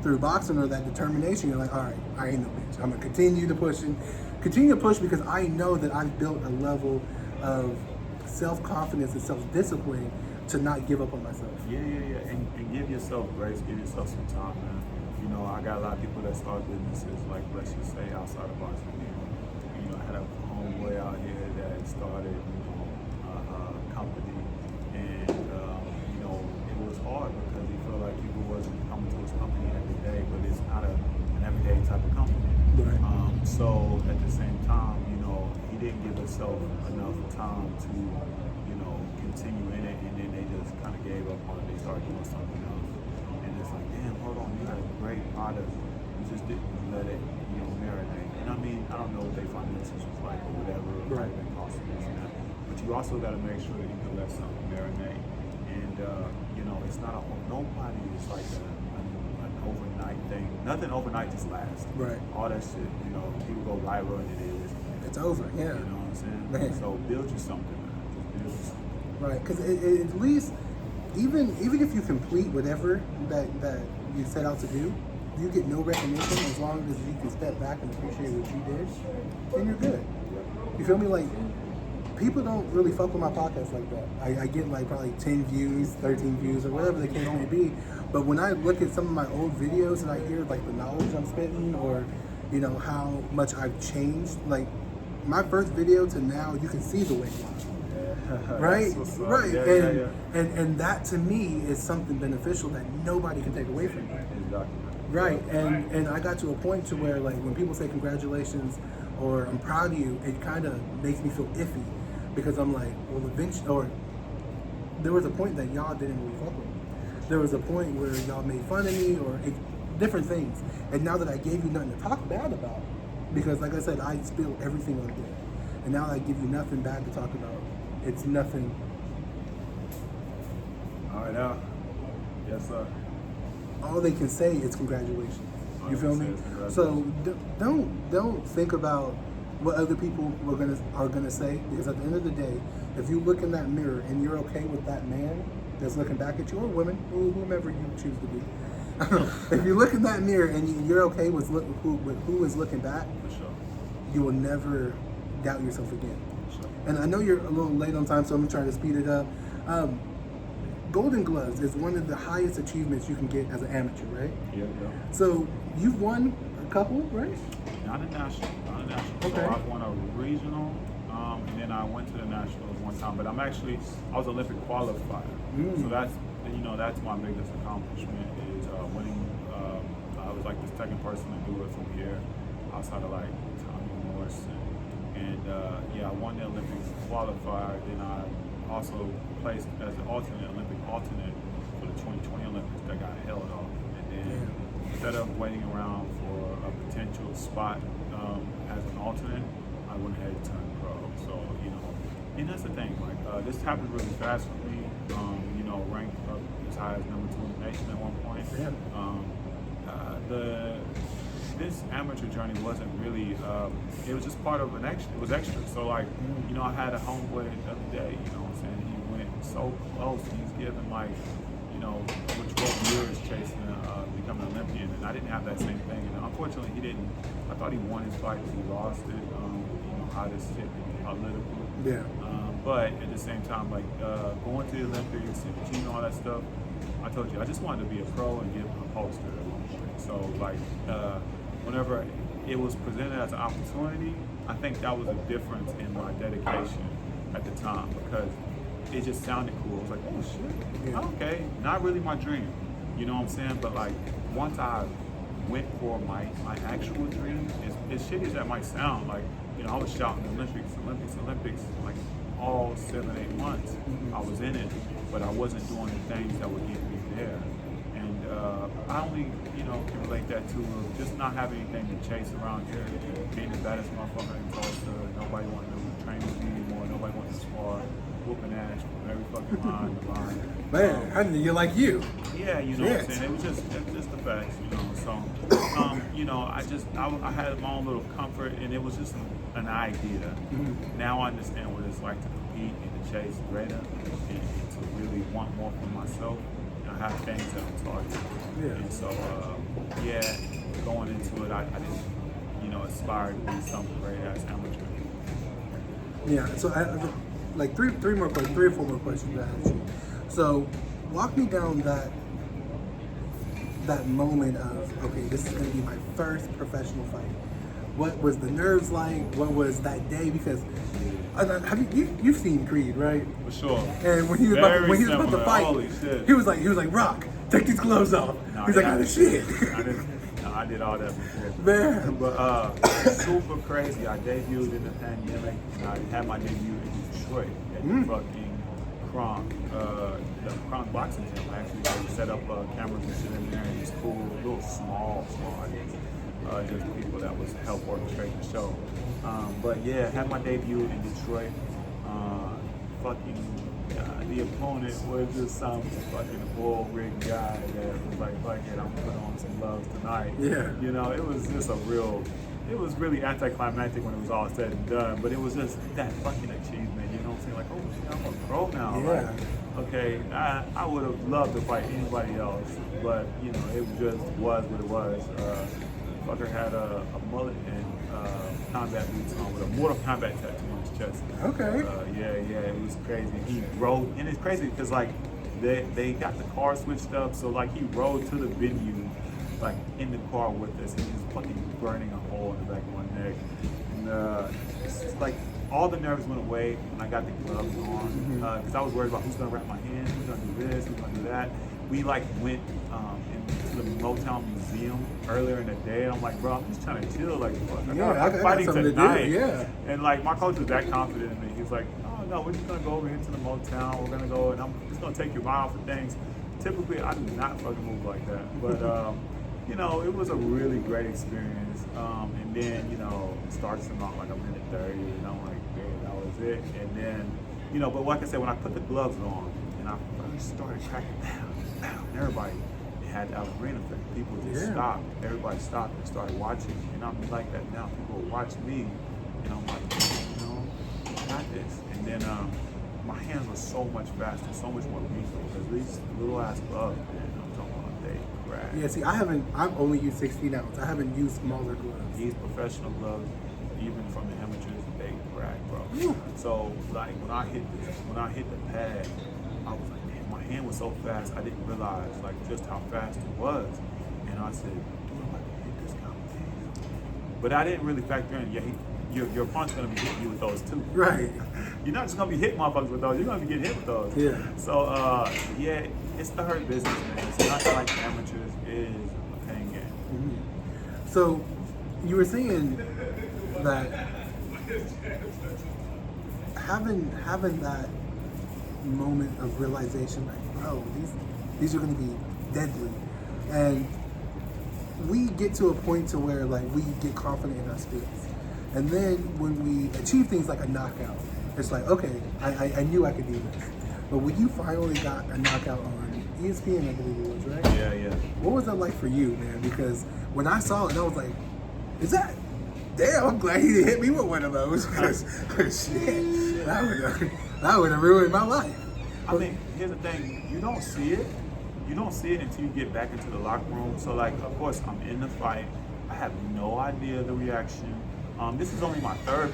through boxing, or that determination, you're like, all right, I ain't no bitch. I'm gonna continue to push, because I know that I've built a level of self-confidence and self-discipline to not give up on myself. Yeah. And give yourself grace, give yourself some time, man. You know, I got a lot of people that start businesses, like, let's just say, outside of boxing. You know, I had a homeboy out here that started, a company, and, you know, it was hard because he felt like people wasn't coming to his company every day, but it's not an everyday type of company. Right. So at the same time, he didn't give himself enough time to, continue in it, and then they just kind of gave up on it. They started doing something else, and it's like, damn, hold on, you had a great product, you just didn't let it, marinate. And I mean, I don't know what their finances was like or whatever, right. It cost this and that, but you also got to make sure that you can let something marinate, and it's not nobody is like an overnight thing. Nothing overnight just lasts. Right. All that shit, people go viral and it is. It's over. Yeah. You know what I'm saying? Man. So build you something, man. Just build you something. Right, because at least, even if you complete whatever that you set out to do, you get no recognition as long as you can step back and appreciate what you did, then you're good. You feel me? Like, people don't really fuck with my podcast like that. I get like probably 10 views, 13 views, or whatever the case may be. But when I look at some of my old videos and I hear like the knowledge I'm spitting, or how much I've changed, like my first video to now, you can see the weight loss. Right, right, yeah. And that to me is something beneficial that nobody can take away from you. Exactly. Right, and I got to a point to where like when people say congratulations or I'm proud of you, it kind of makes me feel iffy because I'm like, well, eventually, or there was a point that y'all didn't really fuck with me. There was a point where y'all made fun of me or different things, and now that I gave you nothing to talk bad about, because like I said, I spilled everything on there, and now I give you nothing bad to talk about. It's nothing. All right, now. Yes, sir. All they can say is congratulations. You feel me? So don't think about what other people are gonna say, because at the end of the day, if you look in that mirror and you're okay with that man that's looking back at you, or women, whomever you choose to be, if you look in that mirror and you're okay with who is looking back, For sure. you will never doubt yourself again. Sure. And I know you're a little late on time, so I'm trying to speed it up. Golden Gloves is one of the highest achievements you can get as an amateur, right? Yeah. So you've won a couple, right? Not a national. Okay. So I've won a regional, and then I went to the nationals one time. But I was Olympic qualifier. So that's my biggest accomplishment is winning. I was like the second person to do it from here, outside of like Tommy Morrison. And I won the Olympic qualifier. Then I also placed as an Olympic alternate for the 2020 Olympics that got held off. And then instead of waiting around for a potential spot as an alternate, I went ahead and turned pro. So, and that's the thing, like this happened really fast for me, ranked up as high as number 2 in the nation at one point. This amateur journey wasn't really, it was just part of it was extra. So like, I had a homeboy the other day, what I'm saying? He went so close. He's given like, over 12 years chasing becoming an Olympian, and I didn't have that same thing. And unfortunately, he didn't. I thought he won his fight, but he lost it. How this shit can be political. Yeah. But at the same time, like going to the Olympics and achieving all that stuff, I told you, I just wanted to be a pro and get a poster at one point. So like, whenever it was presented as an opportunity, I think that was a difference in my dedication at the time, because it just sounded cool. I was like, oh shit, okay, not really my dream, you know what I'm saying? But like, once I went for my actual dream, as shitty as that might sound, like, I was shouting Olympics, like all 7-8 months. I was in it, but I wasn't doing the things that would get me there. And I only, can relate that to just not having anything to chase around here, being the baddest motherfucker in Tulsa, nobody wanted to train with me anymore, nobody wanted to spar, whooping ass from every fucking line to line. Man, I knew you like you. Yeah, what I'm saying? It was just the facts, So, I had my own little comfort, and it was just an idea. Now I understand what it's like to compete and to chase greater, and to really want more for myself. I have things that I'm targeting. And so, going into it, I didn't, aspire to be some great ass amateur. Yeah. So I like three or four more questions to ask you. So, walk me down that moment of, okay, this is going to be my first professional fight. What was the nerves like? What was that day? Because you've seen Creed, right? For sure. And when he was about to Similar. fight, Holy shit. he was like, Rock, take these gloves off. No, He's like, shit. I did all that before. Man. But super crazy. I debuted in the pandemic, and I had my debut in Detroit at the fucking Kronk boxing gym. Actually, they set up cameras and shit in there, and it's cool, little small audience. Just people that was help orchestrate the show. But yeah, had my debut in Detroit. The opponent was just some fucking bull rig guy that was like, fuck it, I'm gonna put on some gloves tonight. Yeah. You know, it was just it was really anticlimactic when it was all said and done, but it was just that fucking achievement, you know what I'm saying? Like, oh shit, I'm a pro now. Yeah. Like, okay, I would have loved to fight anybody else, but you know, it just was what it was. Fucker had a mullet and combat boots on with a Mortal Kombat tattoo on his chest. Okay. Yeah, it was crazy. He rode, and it's crazy because like they got the car switched up, so like he rode to the venue like in the car with us, and he was fucking burning a hole in the back of my neck. And it's like all the nerves went away when I got the gloves on, because I was worried about who's gonna wrap my hand, who's gonna do this, who's gonna do that. We like went into the Motown Museum earlier in the day, and I'm like, bro, I'm just trying to chill, like, fuck, I'm fighting tonight. Yeah. And like my coach was that confident in me. He's like, oh no, we're just gonna go over here to the Motown. We're gonna go, and I'm just gonna take your mind off of things. Typically, I do not fucking move like that, but you know, it was a really great experience. And then you know, it starts in about like a minute 30, and I'm like, man, that was it. And then, you know, but like I said, when I put the gloves on and I first started cracking down, everybody. Had the Alvarino effect. People just stopped. Everybody stopped and started watching. And I'm like that now. People will watch me, and I'm like, you know, I got this. And then my hands were so much faster, so much more lethal. Because these little ass gloves, man, I'm talking about they crack. Yeah, see, I've only used 16 ounce. I haven't used smaller gloves. These professional gloves, even from the amateurs, they crack, bro. So like when I hit the pad, I was like, my hand was so fast, I didn't realize like just how fast it was. And I said, dude, I'm about to hit this guy with these. But I didn't really factor in, your opponent's gonna be hitting you with those too. Right. You're not just gonna be hitting motherfuckers with those, you're gonna be getting hit with those. Yeah. So yeah, it's the hurt business, man. It's not like amateurs, it is a pain game. So you were saying that having that moment of realization, like, bro, these are going to be deadly, and we get to a point to where like we get confident in our skills, and then when we achieve things like a knockout, it's like, okay, I knew I could do this. But when you finally got a knockout on ESPN, I believe it was, right? Yeah. What was that like for you, man? Because when I saw it, I was like, damn, I'm glad he didn't hit me with one of those, because shit, that would have ruined my life. I mean, here's the thing, you don't see it until you get back into the locker room. So like, of course, I'm in the fight. I have no idea the reaction. This is only my third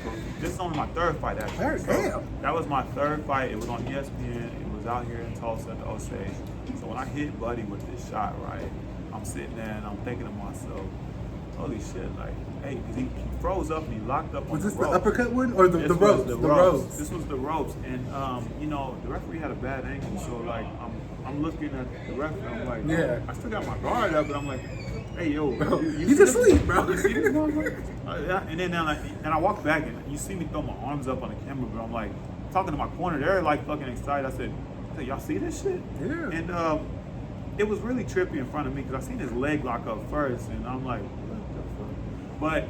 fight, actually. Damn. That was my third fight. It was on ESPN. It was out here in Tulsa at the Osage. So when I hit Buddy with this shot, right, I'm sitting there and I'm thinking to myself, holy shit, like, hey, because he froze up and he locked up on the ropes. Was this the uppercut one or the ropes? The ropes. This was the ropes. And, you know, the referee had a bad angle. So, like, I'm looking at the referee. I'm like, yeah. I still got my guard up, but I'm like, hey, yo, bro, you just sleep, bro. You see this motherfucker? And then I walk back and you see me throw my arms up on the camera, but I'm like, talking to my corner. They're like fucking excited. I said, y'all see this shit? Yeah. And it was really trippy in front of me because I seen his leg lock up first, and I'm like, what the fuck?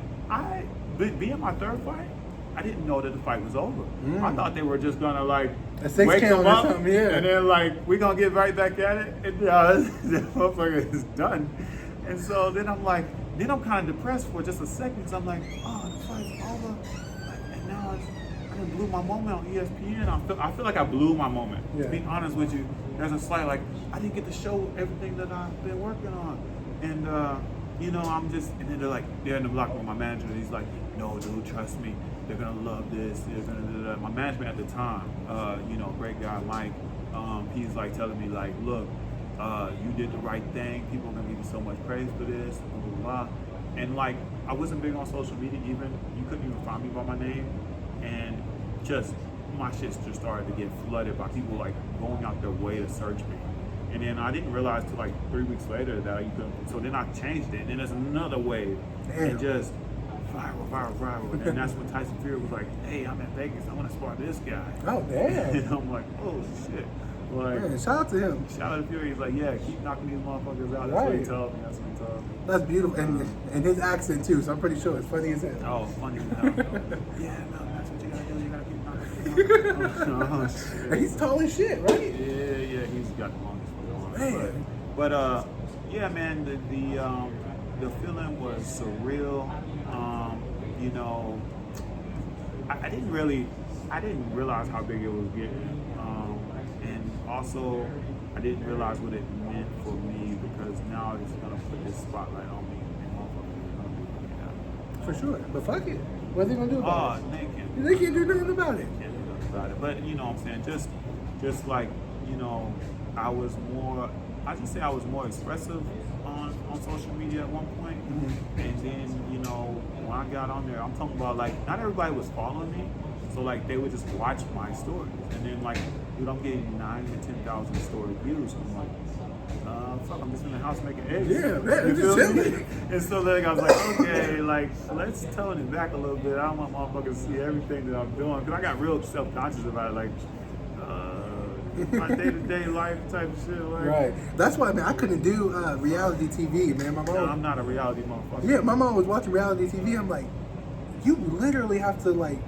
But being my third fight, I didn't know that the fight was over. I thought they were just gonna like wake them up, and then like we gonna get right back at it. And the motherfucker is done. And so then I'm like, I'm kind of depressed for just a second because I'm like, oh, the fight's over. And now I done blew my moment on ESPN. I feel like I blew my moment. Yeah. To be honest with you, there's a slight like I didn't get to show everything that I've been working on, and you know, I'm just, and then they're in the locker room. My manager, he's like, no, dude, trust me, they're gonna love this. They're gonna. My management at the time, you know, great guy, Mike. He's like telling me like, look, you did the right thing. People are gonna give you so much praise for this, blah blah blah. And like, I wasn't big on social media. Even you couldn't even find me by my name, and just my shit just started to get flooded by people like going out their way to search me. And then I didn't realize till like 3 weeks later that you couldn't. So then I changed it, and then there's another wave, and just viral. And that's when Tyson Fury was like, "Hey, I'm in Vegas. I want to spar this guy." Oh damn! And I'm like, "Oh shit!" Like, man, shout out to him. Shout out to Fury. He's like, "Yeah, keep knocking these motherfuckers out." That's Right. what he told me. That's what he told me. That's beautiful, and his accent too. So I'm pretty sure it's funny as hell. Oh, funny as hell. Yeah, no, that's what you gotta do. You gotta keep knocking. Oh, shit. And he's tall as shit, right? Yeah, he's got the longest one. Man. But yeah, man, the feeling was surreal. You know, I didn't realize how big it was getting. And also, I didn't realize what it meant for me, because now it's gonna put this spotlight on me, and motherfuckers are gonna be looking at me. For sure. But fuck it. What's he gonna do about it? They They can't do nothing about it. can't do nothing about it. But you know what I'm saying? Just like, you know, I was more expressive on social media at one point. Mm-hmm. And then, you know, when I got on there, I'm talking about like, not everybody was following me. So like, they would just watch my stories. And then like, dude, I'm getting 9,000 to 10,000 story views. I'm like, fuck, I'm just in the house making eggs. Yeah, man, You it's feel just me? chilling. And so then I was like, okay, like, let's tone it back a little bit. I don't want motherfuckers to see everything that I'm doing. Because I got real self-conscious about it. Like, my day-to-day life type of shit. Like, Right. That's why, man, I couldn't do reality TV, man. My no, mom. I'm not a reality motherfucker. Yeah, my mom was watching reality TV. I'm like, you literally have to like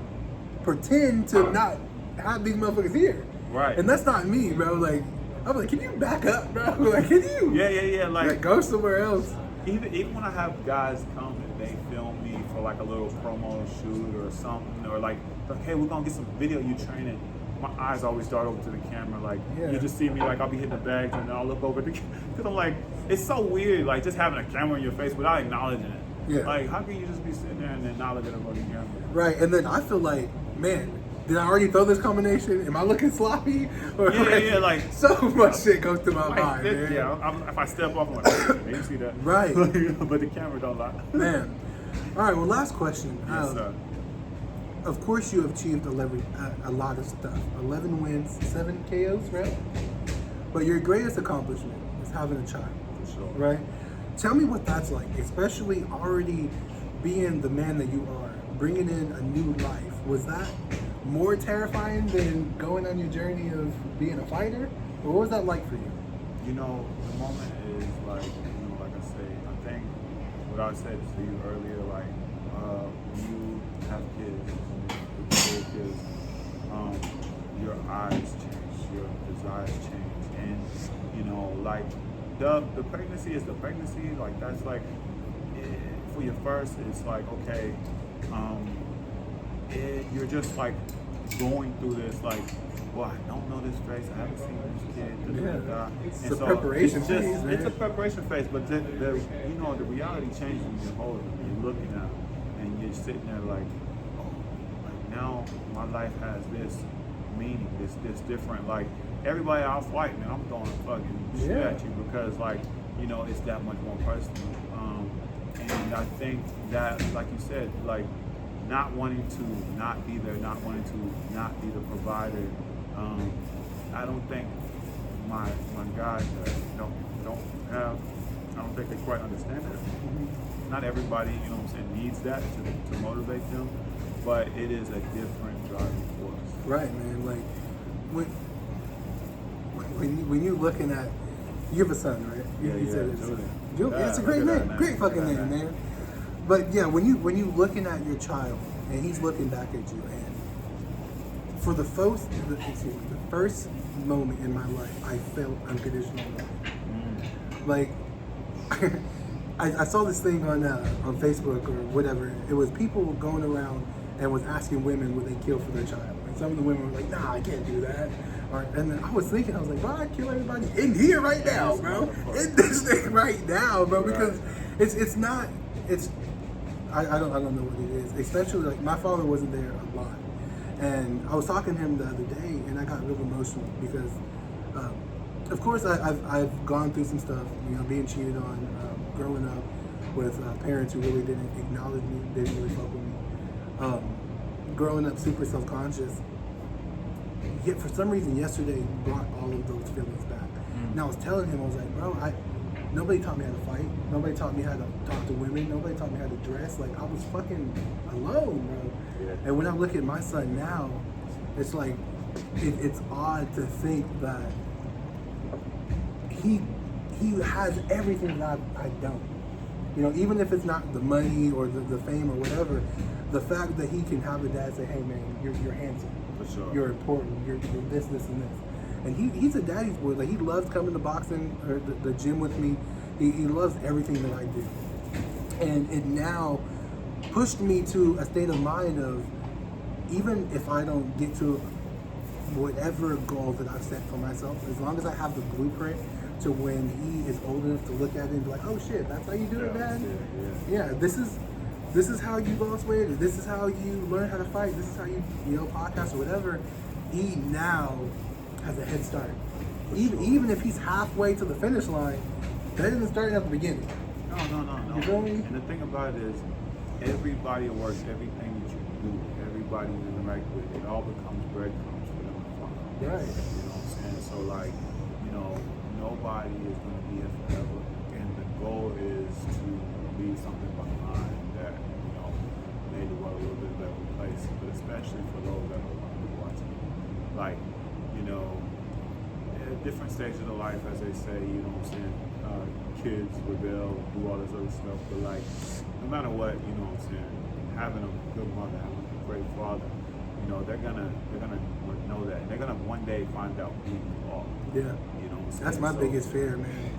pretend to not have these motherfuckers here. Right. And that's not me, bro. Like, I'm like, can you back up, bro? Like, can you? Yeah. Like, Go somewhere else. even when I have guys come and they film me for like a little promo shoot or something, or like, hey, we're gonna get some video you training. My eyes always dart over to the camera. Like, Yeah. you just see me, like, I'll be hitting the bags and then I'll look over because I'm like, it's so weird, like, just having a camera in your face without acknowledging it. Yeah. Like, how can you just be sitting there and then not look at the fucking camera? Right. And then I feel like, man, did I already throw this combination? Am I looking sloppy? Or Yeah, like, so much shit goes through my like, mind, man. yeah, if I step off, I'm like, they see that. Right. But the camera don't lie. Man. All right. Well, last question. Yes, sir. Of course, you have achieved a lot of stuff. 11 wins, 7 KOs, right? But your greatest accomplishment is having a child, For sure. right? Tell me what that's like, especially already being the man that you are, bringing in a new life. Was that more terrifying than going on your journey of being a fighter? Or what was that like for you? You know, the moment is like, you know, like I say, I think what I said to you earlier, like, when you have kids, kids, your eyes change, your desires change, and you know, like the pregnancy is the pregnancy. Like that's like for your first, it's like okay, you're just like going through this like. Well, I don't know this face. I haven't seen this kid. Yeah. It's and a so preparation it's just, phase, man. It's a preparation phase, but the you know the reality changes when you're holding them. You're looking at them, and you're sitting there like, oh, like now my life has this meaning, this different. Like everybody I'll fight, man, I'm throwing fucking shit at you because like you know it's that much more personal. And I think that, like you said, like not wanting to not be there, not wanting to not be the provider. I don't think my guys don't have. I don't think they quite understand that. Mm-hmm. Not everybody, you know what I'm saying, needs that to motivate them, but it is a different driving force. Right, man. Like when you're looking at, you have a son, right? You said it's Julian. It's a great name, great fucking name, man. But yeah, when you looking at your child and he's looking back at you, and for the first moment in my life, I felt unconditional love. Like I saw this thing on Facebook or whatever. It was people going around and was asking women would they kill for their child. And some of the women were like, nah, I can't do that. And then I was thinking, I was like, bro, I'd kill everybody in here right now, bro. In this thing right now, bro. Because it's not, I don't know what it is. Especially like my father wasn't there a lot. And I was talking to him the other day and I got real emotional because of course, I've gone through some stuff, being cheated on, growing up with parents who really didn't acknowledge me, didn't really fuck with me. Growing up super self-conscious. Yet for some reason, yesterday brought all of those feelings back. And I was telling him, I was like, bro, nobody taught me how to fight. Nobody taught me how to talk to women. Nobody taught me how to dress. Like, I was fucking alone, bro. Yeah. And when I look at my son now, it's like, it's odd to think that he has everything that I don't. Even if it's not the money or the fame or whatever, the fact that he can have a dad say, hey man, you're handsome. For sure. You're important. You're this, and this. And he's a daddy's boy. Like, he loves coming to boxing or the gym with me. He loves everything that I do. And it now pushed me to a state of mind of, even if I don't get to whatever goal that I've set for myself, as long as I have the blueprint to when he is old enough to look at it and be like, oh shit, that's how you do it, Dad? Yeah, this is how you lost weight, or this is how you learn how to fight, this is how you podcast or whatever. He now has a head start. Even if he's halfway to the finish line, that isn't starting at the beginning. No. You feel me? And the thing about it is, everybody works, everything that you do, everybody you interact with, it all becomes breadcrumbs for them to follow. Right. You know what I'm saying? So like, nobody is going to be here forever, and the goal is to leave something behind that, made the world a little bit better place, but especially for those that are watching. Like, at different stages of life, as they say, kids rebel, do all this other stuff, but like, no matter what, having a good mother, having a great father, they're gonna know that, and they're gonna one day find out who you are. Yeah. That's my biggest fear, man.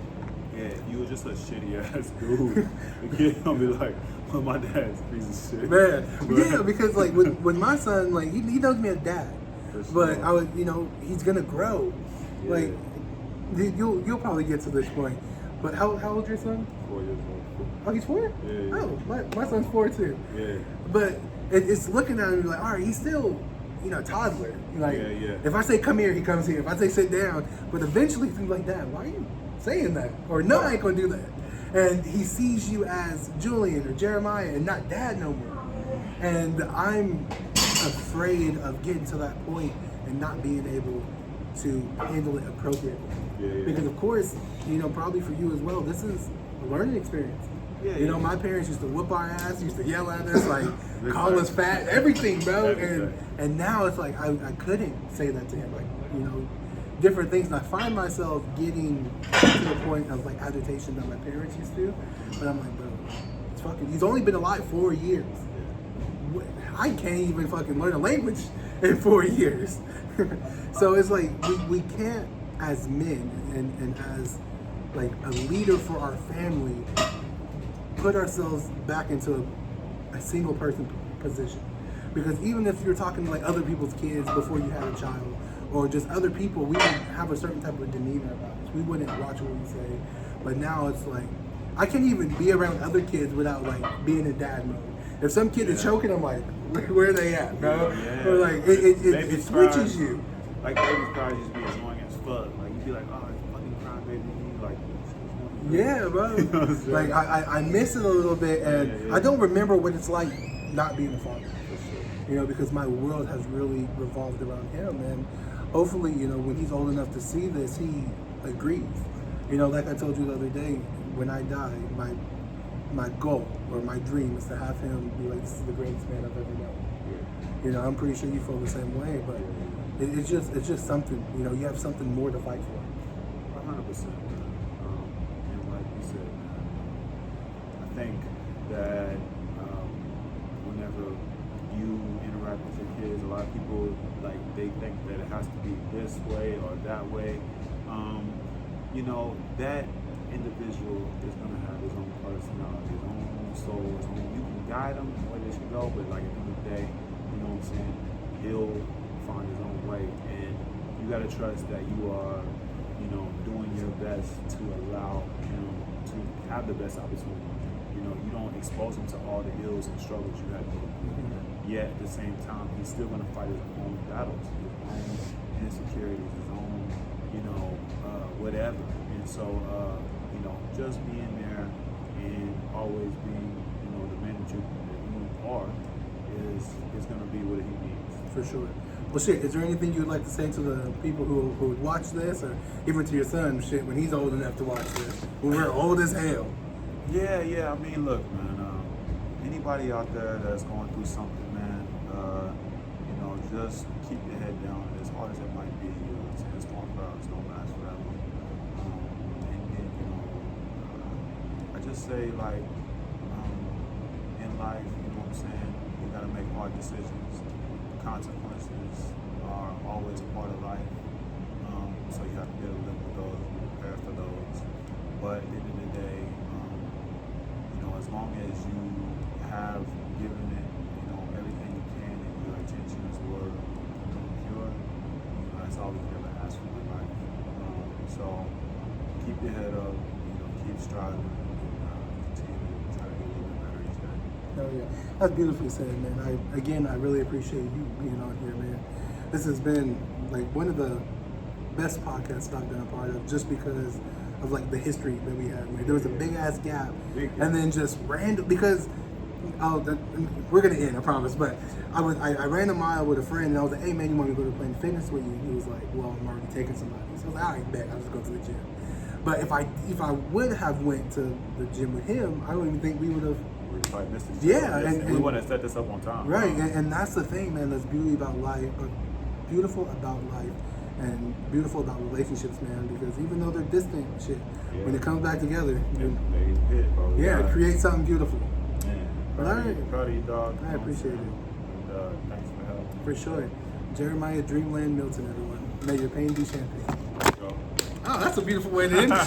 Yeah, if you were just a shitty ass dude, the kid gonna be like, well, my dad's a piece of shit. Man, yeah, because like with my son, like he knows me as dad, but I would, he's gonna grow. Yeah. Like you'll probably get to this point. But how old's your son? 4 years old. Oh, he's 4? Yeah. Oh, my son's 4 too. Yeah. But it's looking at him and be like, all right, he's still, toddler. Like, yeah. If I say come here, he comes here. If I say sit down, but eventually he's like, Dad, why are you saying that? Or no, I ain't gonna do that. And he sees you as Julian or Jeremiah and not Dad no more. And I'm afraid of getting to that point and not being able to handle it appropriately. Yeah. Because of course, probably for you as well, this is a learning experience. Yeah. My parents used to whoop our ass, used to yell at us, like call us fat, everything, bro. And now it's like I couldn't say that to him, like different things. And I find myself getting to the point of like agitation that my parents used to, but I'm like, bro, it's fucking. He's only been alive 4 years. I can't even fucking learn a language in 4 years. So it's like we can't, as men and as like a leader for our family, put ourselves back into a single person position. Because even if you're talking to like other people's kids before you had a child, or just other people, we would have a certain type of demeanor about us. We wouldn't watch what we say. But now it's like, I can't even be around other kids without like being in dad mode. If some kid is choking, I'm like, where are they at, bro? Yeah. Or like, it switches you. Like baby cries used to be annoying as fuck. Like you'd be like, oh, it's fucking crying baby. Like, yeah, bro. Like I miss it a little bit, and I don't remember what it's like not being a father. For sure. Because my world has really revolved around him, and hopefully, when he's old enough to see this, he agrees. Like I told you the other day, when I die, my goal or my dream is to have him be like, this is the greatest man I've ever known. I'm pretty sure you feel the same way, but it's just something. You have something more to fight for. 100%. And like you said, I think that whenever you interact with your kids, a lot of people they think that it has to be this way or that way. That individual is gonna have his own personality, his own soul, his own. You can guide them where they should go, but like at the end of the day, he'll find his own way, and you gotta trust that you are, doing your best to allow him to have the best opportunity. You don't expose him to all the ills and struggles you have to go through. Yet at the same time, he's still gonna fight his own battles, his own insecurities, his own, whatever. And so, just being there and always being, the man that you are is going to be what he needs. For sure. Well, shit, is there anything you would like to say to the people who would watch this, or even to your son, shit, when he's old enough to watch this, when we're old as hell? Yeah. I mean, look, man, anybody out there that's going through something, man, just keep your head down as hard as it might be. Storm clouds don't last forever. I just say, like, in life, you know what I'm saying, you got to make hard decisions. Consequences are always a part of life. So you have to be able to live with those, be prepared for those. But at the end of the day, as long as you have given it, everything you can, and your intentions were pure, that's all we can ever ask for in life. So keep your head up, keep striving, and continue to try to get a little bit better each day. Hell yeah. That's beautifully said, man. I really appreciate you being on here, man. This has been like one of the best podcasts I've been a part of, just because of like the history that we had. Like, there was a big ass gap, and then just random, because we're gonna end, I promise. But I ran a mile with a friend, and I was like, "Hey man, you want me to go to Planet Fitness with you?" And he was like, "Well, I'm already taking somebody." So I was like, "All right, bet. I'll just go to the gym." But if I would have went to the gym with him, I don't even think we would have. We probably missed it. Yeah, and we want to set this up on time. Right, and that's the thing, man. That's beautiful about life, and beautiful about relationships, man. Because even though they're distant, shit, when it comes back together, they hit, bro. it creates something beautiful. Man, proud of you, dog. I appreciate it. And thanks for helping. For sure. Jeremiah Dreamland Milton, everyone. May your pain be champagne. Go. Oh, that's a beautiful way to end it.